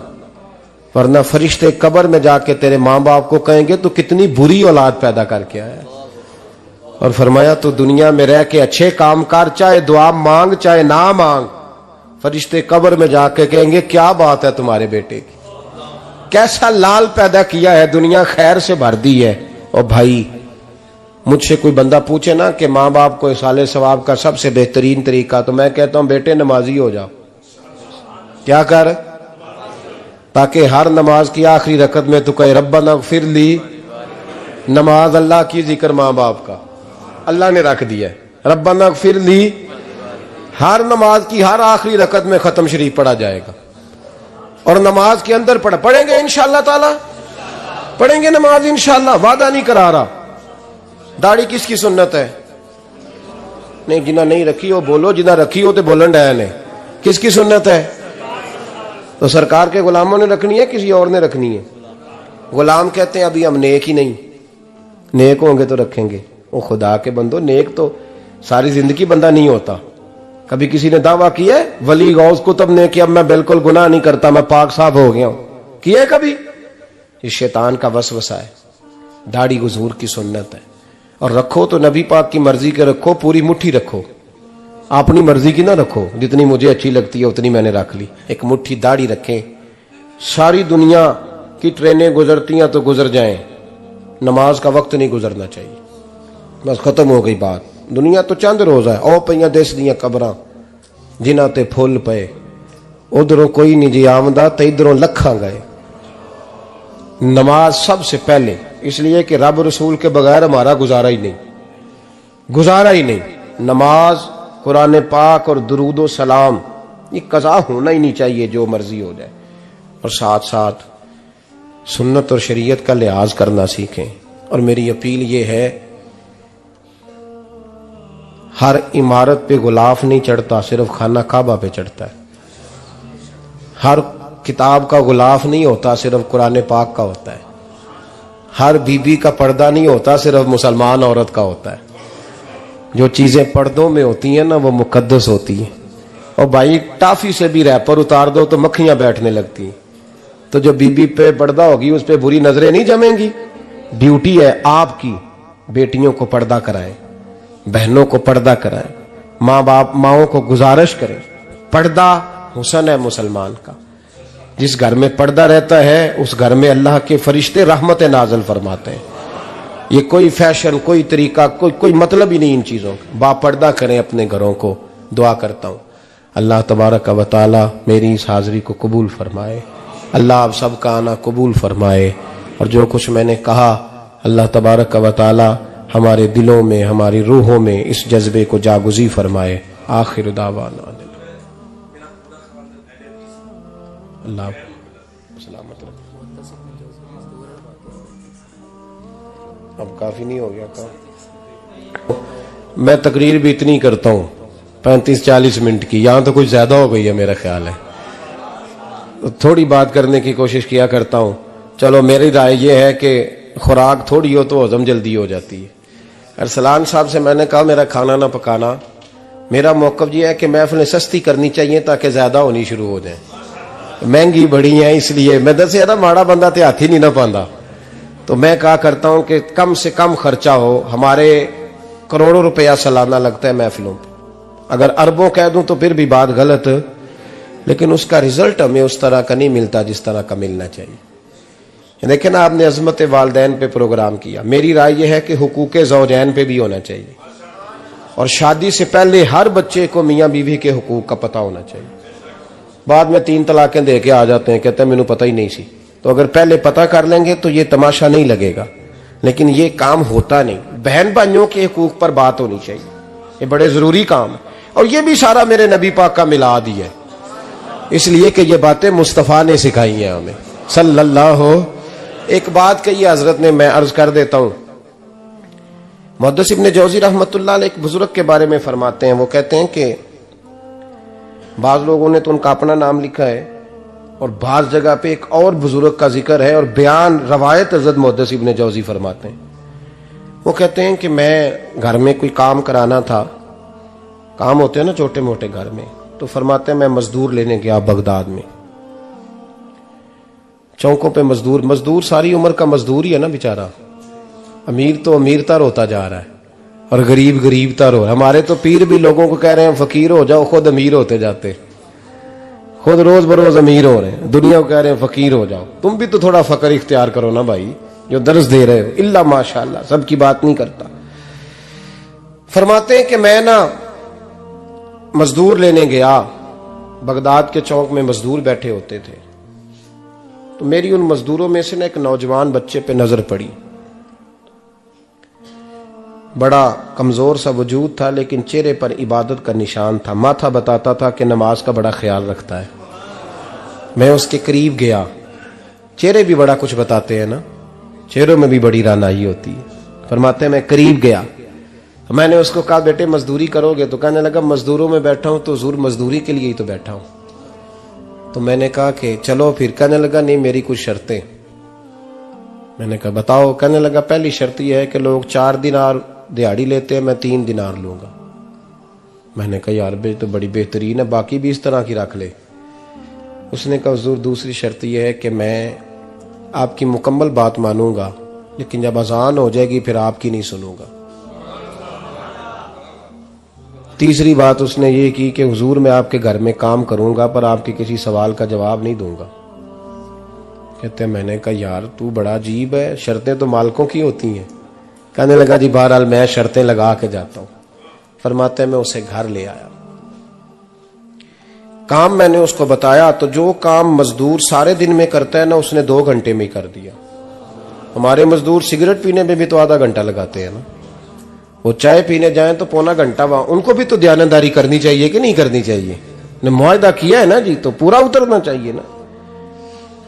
वरना फरिश्ते कब्र में जाके तेरे माँ बाप को कहेंगे तो कितनी बुरी औलाद पैदा करके आया। और फरमाया तो दुनिया में रह के अच्छे काम कर, चाहे दुआ मांग चाहे ना मांग, फरिश्ते कब्र में जाके कहेंगे क्या बात है तुम्हारे बेटे की, कैसा लाल पैदा किया है, दुनिया खैर से भर दी है। और भाई मुझसे कोई बंदा पूछे ना कि माँ बाप को इसाले सवाब का सबसे बेहतरीन तरीका, तो मैं कहता हूं बेटे नमाजी हो जाओ। क्या कर, ताकि हर नमाज की आखिरी रकत में तो कहे रब्बना इग़फिर ली। नमाज अल्लाह की जिक्र माँ बाप का अल्लाह ने रख दिया है, रब्बना इग़फिर ली हर नमाज की हर आखिरी रकत में खत्म शरीफ पढ़ा जाएगा। और नमाज के अंदर पढ़ेंगे इंशाअल्लाह ताला, पढ़ेंगे नमाज इंशाअल्लाह, वादा नहीं करा रहा। दाढ़ी किसकी सुन्नत है? नहीं, जिन्हें नहीं रखी हो बोलो, जिन्हें रखी हो तो बोलन डाया ने। किसकी सुन्नत है? तो सरकार के गुलामों ने रखनी है, किसी और ने रखनी है? गुलाम कहते हैं अभी हम नेक ही नहीं, नेक होंगे तो रखेंगे। वो खुदा के बंदो, नेक तो सारी जिंदगी बंदा नहीं होता। कभी किसी ने दावा किया है वली गौस कुतुब ने कि अब मैं बिल्कुल गुनाह नहीं करता, मैं पाक साफ हो गया हूं? किया है कभी? ये शैतान का वसवसा है। दाढ़ी हुजूर की सुन्नत है, और रखो तो नबी पाक की मर्जी के रखो, पूरी मुट्ठी रखो, अपनी मर्जी की ना रखो, जितनी मुझे अच्छी लगती है उतनी मैंने रख ली। एक मुट्ठी दाढ़ी रखें, सारी दुनिया की ट्रेनें गुजरती हैं तो गुजर जाएं, नमाज का वक्त नहीं गुजरना चाहिए, बस खत्म हो गई बात। दुनिया तो चंद रोज है, ओ पईयां देश दियां कबरां जिन्हां ते फुल पे, उधरों कोई नहीं जी आमदा ते इधरों लखां गए। नमाज सबसे पहले, इसलिए कि रब रसूल के बगैर हमारा गुजारा ही नहीं, गुजारा ही नहीं। नमाज, कुरान पाक और दुरूद सलाम, ये कज़ा होना ही नहीं चाहिए, जो मर्जी हो जाए। और साथ साथ सुन्नत और शरीयत का लिहाज करना सीखें। और मेरी अपील ये है, हर इमारत पे गुलाफ नहीं चढ़ता, सिर्फ खाना काबा पे चढ़ता है। हर किताब का गुलाफ नहीं होता, सिर्फ कुरान पाक का होता है। हर बीबी का पर्दा नहीं होता, सिर्फ मुसलमान औरत का होता है। जो चीजें पर्दों में होती हैं ना, वो मुकद्दस होती हैं। और भाई टाफी से भी रैपर उतार दो तो मक्खियां बैठने लगती हैं। तो जो बीबी पे पर्दा होगी उस पे बुरी नजरें नहीं जमेंगी। ड्यूटी है आपकी, बेटियों को पर्दा कराएं, बहनों को पर्दा कराएं, माँ बाप माओं को गुजारिश करें। पर्दा हुस्न है मुसलमान का। जिस घर में पर्दा रहता है उस घर में अल्लाह के फरिश्ते रहमत नाज़िल फरमाते हैं। ये कोई फैशन, कोई तरीका, कोई मतलब ही नहीं इन चीज़ों का। बापर्दा करें अपने घरों को। दुआ करता हूँ अल्लाह तबारक व तआला मेरी इस हाज़िरी को कबूल फरमाए, अल्लाह आप सबका आना कबूल फरमाए। और जो कुछ मैंने कहा अल्लाह तबारक व तआला हमारे दिलों में, हमारी रूहों में इस जज्बे को जागुज़ी फरमाए। आखिर दावाना अल्लाह सलामत रखे। अब काफी नहीं हो गया काम? मैं तकरीर भी इतनी करता हूँ 35-40 मिनट की, यहां तो कुछ ज्यादा हो गई है मेरा ख्याल है। तो थोड़ी बात करने की कोशिश किया करता हूँ। चलो मेरी राय यह है कि खुराक थोड़ी हो तो हजम जल्दी हो जाती है। अरसलान साहब से मैंने कहा मेरा खाना ना पकाना। मेरा मौक़िफ़ यह है कि महफ़िलें सस्ती करनी चाहिए ताकि ज्यादा होनी शुरू हो जाए। महंगी बड़ी है, इसलिए मैं दसिया ना माड़ा बंदा तो हाथ ही नहीं ना पाता। तो मैं कहा करता हूं कि कम से कम खर्चा हो। हमारे करोड़ों रुपया सालाना लगता है महफिलों पर, अगर अरबों कह दूं तो फिर भी बात गलत, लेकिन उसका रिजल्ट हमें उस तरह का नहीं मिलता जिस तरह का मिलना चाहिए। लेकिन आपने अजमत वालदैन पे प्रोग्राम किया। मेरी राय यह है कि हुकूके ज़ौजैन पे भी होना चाहिए, और शादी से पहले हर बच्चे को मियाँ बीवी के हुकूक का पता होना चाहिए। बाद में 3 तलाकें दे के आ जाते हैं, कहते हैं मैंने पता ही नहीं सी। तो अगर पहले पता कर लेंगे तो ये तमाशा नहीं लगेगा, लेकिन ये काम होता नहीं। बहन भाइयों के हुकूक पर बात होनी चाहिए, ये बड़े जरूरी काम है। और ये भी सारा मेरे नबी पाक का मिलाद ही है, इसलिए कि ये बातें मुस्तफ़ा ने सिखाई हैं हमें सल्लल्लाहु। एक बात कही हजरत ने, मैं अर्ज कर देता हूं। मुहद्दिस इब्न जौज़ी रहमतुल्लाह अलैह एक बुजुर्ग के बारे में फरमाते हैं, वो कहते हैं कि बाज लोगों ने तो उनका अपना नाम लिखा है और बाज जगह पे एक और बुजुर्ग का जिक्र है, और बयान रवायत हज़रत मुहद्दिस इब्न जौज़ी फरमाते हैं। वो कहते हैं कि मैं घर में कोई काम कराना था, काम होते हैं ना छोटे मोटे घर में, तो फरमाते हैं मैं मजदूर लेने गया बगदाद में। चौकों पे मजदूर सारी उम्र का मजदूर ही है ना बेचारा। अमीर तो अमीरतर होता जा रहा है और गरीब गरीबतर हो। हमारे तो पीर भी लोगों को कह रहे हैं फकीर हो जाओ, खुद अमीर होते जाते, खुद रोज बरोज अमीर हो रहे हैं, दुनिया को कह रहे हैं फकीर हो जाओ। तुम भी तो थोड़ा फकर इख्तियार करो ना भाई, जो दर्ज दे रहे हो। इल्ला माशाअल्लाह, सबकी बात नहीं करता। फरमाते हैं कि मैं ना मजदूर लेने गया, बगदाद के चौक में मजदूर बैठे होते थे, तो मेरी उन मजदूरों में से ना एक नौजवान बच्चे पे नजर पड़ी। बड़ा कमजोर सा वजूद था, लेकिन चेहरे पर इबादत का निशान था। माथा बताता था कि नमाज का बड़ा ख्याल रखता है। मैं उसके करीब गया, चेहरे भी बड़ा कुछ बताते हैं ना, चेहरों में भी बड़ी रानाई होती है। फरमाते हैं मैं करीब गया, मैंने उसको कहा बेटे मजदूरी करोगे? तो कहने लगा मजदूरों में बैठा हूं तो हुजूर मजदूरी के लिए ही तो बैठा हूं। तो मैंने कहा कि चलो फिर। कहने लगा नहीं मेरी कुछ शर्तें। मैंने कहा बताओ? कहने लगा पहली शर्त यह है कि लोग 4 दिनार दिहाड़ी लेते हैं, मैं 3 दिनार लूंगा। मैंने कहा यार बे तो बड़ी बेहतरीन है, बाकी भी इस तरह की रख ले। उसने कहा हुजूर दूसरी शर्त यह है कि मैं आपकी मुकम्मल बात मानूंगा, लेकिन जब अजान हो जाएगी फिर आपकी नहीं सुनूंगा। तीसरी बात उसने ये की कि हुजूर मैं आपके घर में काम करूंगा पर आपके किसी सवाल का जवाब नहीं दूंगा। कहते हैं मैंने कहा यार तू बड़ा अजीब है, शर्तें तो मालिकों की होती हैं। कहने लगा जी बहरहाल मैं शर्तें लगा के जाता हूं। फरमाते हैं मैं उसे घर ले आया, काम मैंने उसको बताया, तो जो काम मजदूर सारे दिन में करता है ना उसने 2 घंटे में ही कर दिया। हमारे मजदूर सिगरेट पीने में भी तो आधा घंटा लगाते हैं ना, वो चाय पीने जाएं तो पौना घंटा वहां। उनको भी तो दयानतदारी करनी चाहिए कि नहीं करनी चाहिए? ने मुआहदा किया है ना जी, तो पूरा उतरना चाहिए ना।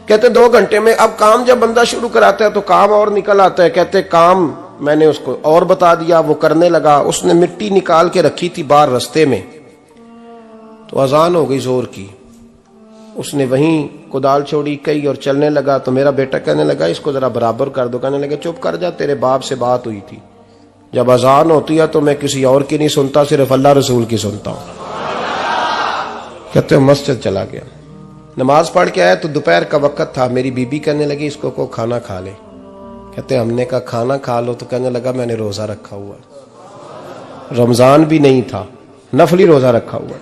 कहते 2 घंटे में। अब काम जब बंदा शुरू कराता है तो काम और निकल आता है। कहते काम मैंने उसको और बता दिया, वो करने लगा। उसने मिट्टी निकाल के रखी थी बाहर रास्ते में, तो अजान हो गई जोर की। उसने वहीं कुदाल छोड़ी कई और चलने लगा। तो मेरा बेटा कहने लगा इसको जरा बराबर कर दो। कहने लगा चुप कर जा, तेरे बाप से बात हुई थी, जब अजान होती है तो मैं किसी और की नहीं सुनता, सिर्फ अल्लाह रसूल की सुनता हूं। कहते मस्जिद चला गया, नमाज पढ़ के आया तो दोपहर का वक्त था। मेरी बीबी कहने लगी इसको को खाना खा ले। कहते हमने कहा खाना खा लो, तो कहने लगा मैंने रोजा रखा हुआ, रमजान भी नहीं था, नफली रोजा रखा हुआ।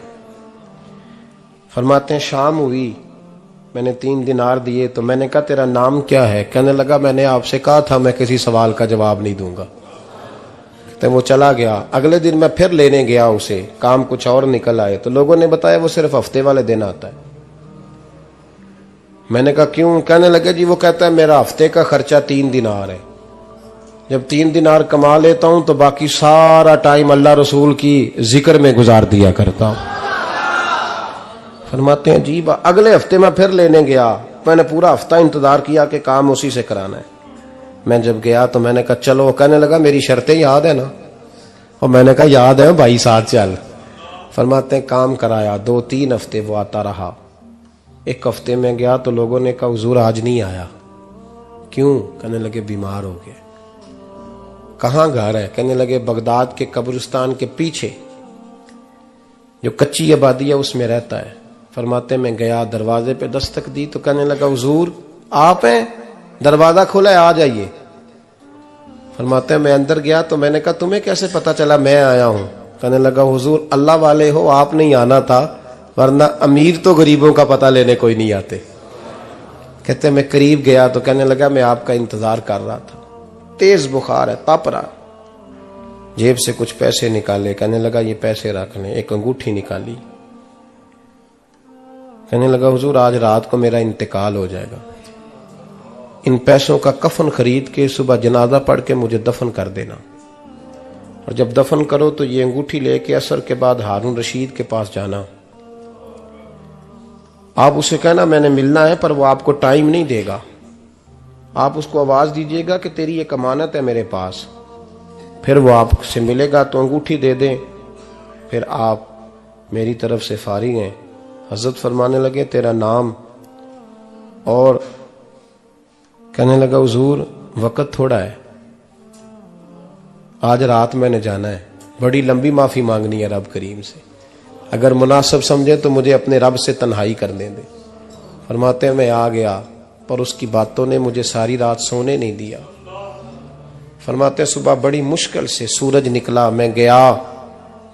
फरमाते हैं शाम हुई, मैंने 3 दिनार दिए। तो मैंने कहा तेरा नाम क्या है? कहने लगा मैंने आपसे कहा था मैं किसी सवाल का जवाब नहीं दूंगा। तो वो चला गया। अगले दिन मैं फिर लेने गया उसे, काम कुछ और निकल आए। तो लोगों ने बताया वो सिर्फ हफ्ते वाले दिन आता है। मैंने कहा क्यों? कहने लगे जी वो कहता है मेरा हफ्ते का खर्चा 3 दिनार है, जब 3 दिनार कमा लेता हूं तो बाकी सारा टाइम अल्लाह रसूल की जिक्र में गुजार दिया करता हूं। फरमाते हैं जी अगले हफ्ते मैं फिर लेने गया। मैंने पूरा हफ्ता इंतजार किया कि काम उसी से कराना है। मैं जब गया तो मैंने कहा चलो। कहने लगा मेरी शर्तें याद है ना? और मैंने कहा याद है भाई साथ चल। फरमाते हैं काम कराया, 2-3 हफ्ते वो आता रहा। एक हफ्ते में गया तो लोगों ने कहा हुजूर आज नहीं आया। क्यों? कहने लगे बीमार हो गए। कहाँ घर है? कहने लगे बगदाद के कब्रिस्तान के पीछे जो कच्ची आबादी है उसमें रहता है। फरमाते मैं गया, दरवाजे पे दस्तक दी तो कहने लगा हुजूर आप हैं? दरवाजा खुला है, आ जाइए। फरमाते मैं अंदर गया तो मैंने कहा तुम्हें कैसे पता चला मैं आया हूं? कहने लगा हुजूर अल्लाह वाले हो, आप नहीं आना था, वरना अमीर तो गरीबों का पता लेने कोई नहीं आते। कहते मैं करीब गया तो कहने लगा मैं आपका इंतजार कर रहा था, तेज बुखार है, तप रहा। जेब से कुछ पैसे निकाले, कहने लगा ये पैसे रख लें। एक अंगूठी निकाली, कहने लगा हुजूर आज रात को मेरा इंतकाल हो जाएगा, इन पैसों का कफन खरीद के सुबह जनाजा पढ़ के मुझे दफन कर देना, और जब दफन करो तो ये अंगूठी लेके असर के बाद हारून रशीद के पास जाना। आप उसे कहना मैंने मिलना है, पर वो आपको टाइम नहीं देगा। आप उसको आवाज दीजिएगा कि तेरी एक अमानत है मेरे पास, फिर वो आपसे मिलेगा तो अंगूठी दे दें, फिर आप मेरी तरफ से फारिग हैं। हजरत फरमाने लगे तेरा नाम? और कहने लगा हुजूर वक्त थोड़ा है, आज रात मैंने जाना है, बड़ी लंबी माफी मांगनी है रब करीम से, अगर मुनासिब समझे तो मुझे अपने रब से तन्हाई करने दे। फरमाते हैं मैं आ गया, पर उसकी बातों ने मुझे सारी रात सोने नहीं दिया। फरमाते सुबह बड़ी मुश्किल से सूरज निकला, मैं गया,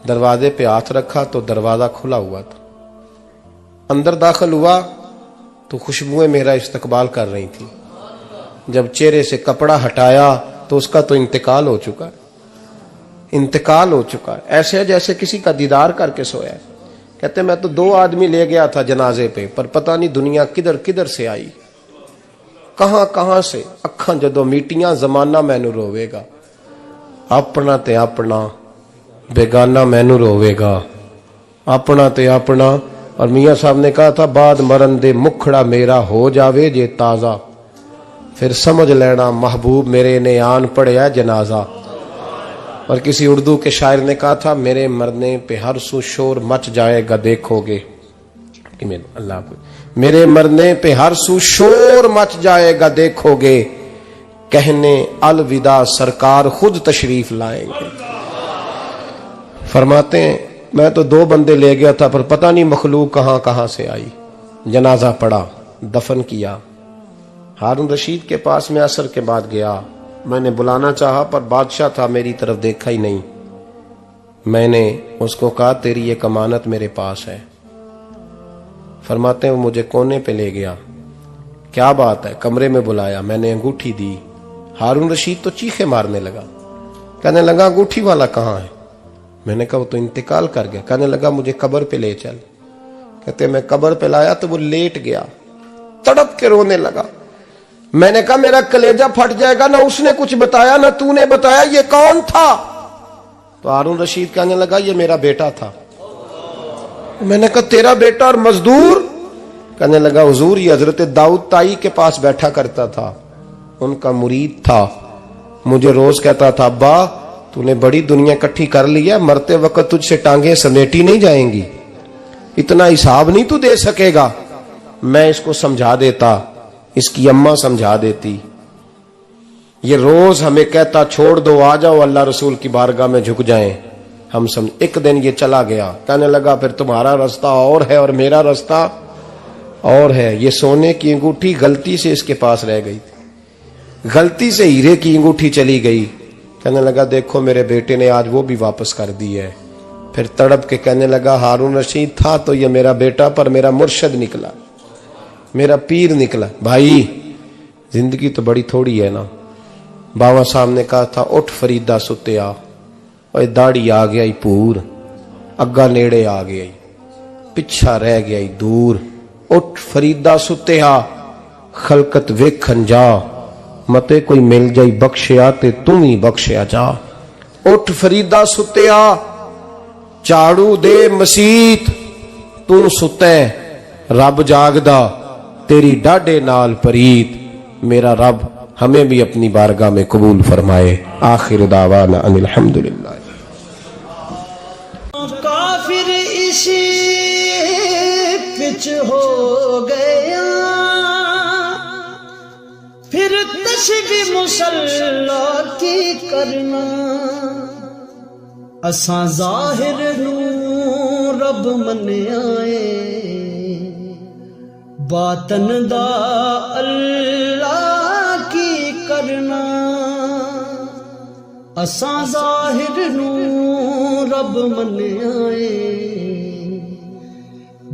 दरवाजे पे हाथ रखा तो दरवाजा खुला हुआ था। अंदर दाखिल हुआ तो खुशबुएं मेरा इस्तकबाल कर रही थी। जब चेहरे से कपड़ा हटाया तो उसका तो इंतकाल हो चुका है, इंतकाल हो चुका है। ऐसे जैसे किसी का दीदार करके सोया है। कहते मैं तो 2 आदमी ले गया था जनाजे पे, पर पता नहीं दुनिया किधर किधर से आई, कहां कहां से। अखा जदों मीटियां जमाना मैनू रोवेगा, अपना ते अपना बेगाना मैनू रोवेगा, अपना ते अपना। और मियां साहब ने कहा था बाद मरन दे मुखड़ा मेरा हो जावे जे ताजा, फिर समझ लेना महबूब मेरे ने आन पड़िया जनाजा। और किसी उर्दू के शायर ने कहा था मेरे मरने पे हर सू शोर मच जाएगा देखोगे। अल्लाह मेरे मरने पे हर सू शोर मच जाएगा देखोगे, कहने अलविदा सरकार खुद तशरीफ लाएंगे। फरमाते हैं मैं तो 2 बंदे ले गया था, पर पता नहीं मखलूक कहां कहां से आई। जनाजा पड़ा, दफन किया। हारून रशीद के पास में असर के बाद गया, मैंने बुलाना चाहा पर बादशाह था, मेरी तरफ देखा ही नहीं। मैंने उसको कहा तेरी एक अमानत मेरे पास है। फरमाते हैं वो मुझे कोने पे ले गया, क्या बात है, कमरे में बुलाया, मैंने अंगूठी दी। हारून रशीद तो चीखे मारने लगा, कहने लगा अंगूठी वाला कहाँ है? मैंने कहा वो तो इंतकाल कर गया। कहने लगा मुझे कब्र पे ले चल। कहते मैं कब्र पे लाया तो वो लेट गया, तड़प के रोने लगा। मैंने कहा मेरा कलेजा फट जाएगा, ना उसने कुछ बताया ना तूने बताया, ये कौन था? तो हारून रशीद कहने लगा ये मेरा बेटा था। मैंने कहा तेरा बेटा और मजदूर? कहने लगा हुजूर ये हजरत दाऊद ताई के पास बैठा करता था, उनका मुरीद था, मुझे रोज कहता था अब्बा तूने बड़ी दुनिया इकट्ठी कर ली है, मरते वक्त तुझसे टांगे समेटी नहीं जाएंगी, इतना हिसाब नहीं तू दे सकेगा। मैं इसको समझा देता, इसकी अम्मा समझा देती। ये रोज हमें कहता छोड़ दो आ जाओ अल्लाह रसूल की बारगाह में झुक जाएं, हम समझ। एक दिन ये चला गया, कहने लगा फिर तुम्हारा रास्ता और है और मेरा रास्ता और है। ये सोने की अंगूठी गलती से इसके पास रह गई थी, गलती से हीरे की अंगूठी चली गई। कहने लगा देखो मेरे बेटे ने आज वो भी वापस कर दी है। फिर तड़प के कहने लगा हारून रशीद था तो ये मेरा बेटा, पर मेरा मुर्शद निकला, मेरा पीर निकला। भाई जिंदगी तो बड़ी थोड़ी है ना। बाबा साहब ने कहा था उठ फरीदा सुत्या, और दाढ़ी आ गया पूर, अग्गा नेड़े आ गया, पिछा रह गया दूर। उठ फरीदा सुत्या खलकत वेखन जा, मते कोई मिल जाई बख्शिया ते तू ही बख्शिया जा। उठ फरीदा सुत्या झाड़ू दे मसीत, तू सुते रब जागदा तेरी डाडे नाल परीत। मेरा रब हमें भी अपनी बारगाह में कबूल फरमाए। आखिर दावाना अनिल हम्दुलिल्लाह। काफिर इसी पिच हो गया, फिर तस्बीह मुसल्ला की करना, असा जाहिर नू रब मन आए, बातन दा अल्लाह की करना असां ज़ाहिर नू रब मन्निया है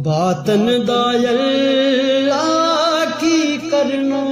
बातन दा अल्लाह की करना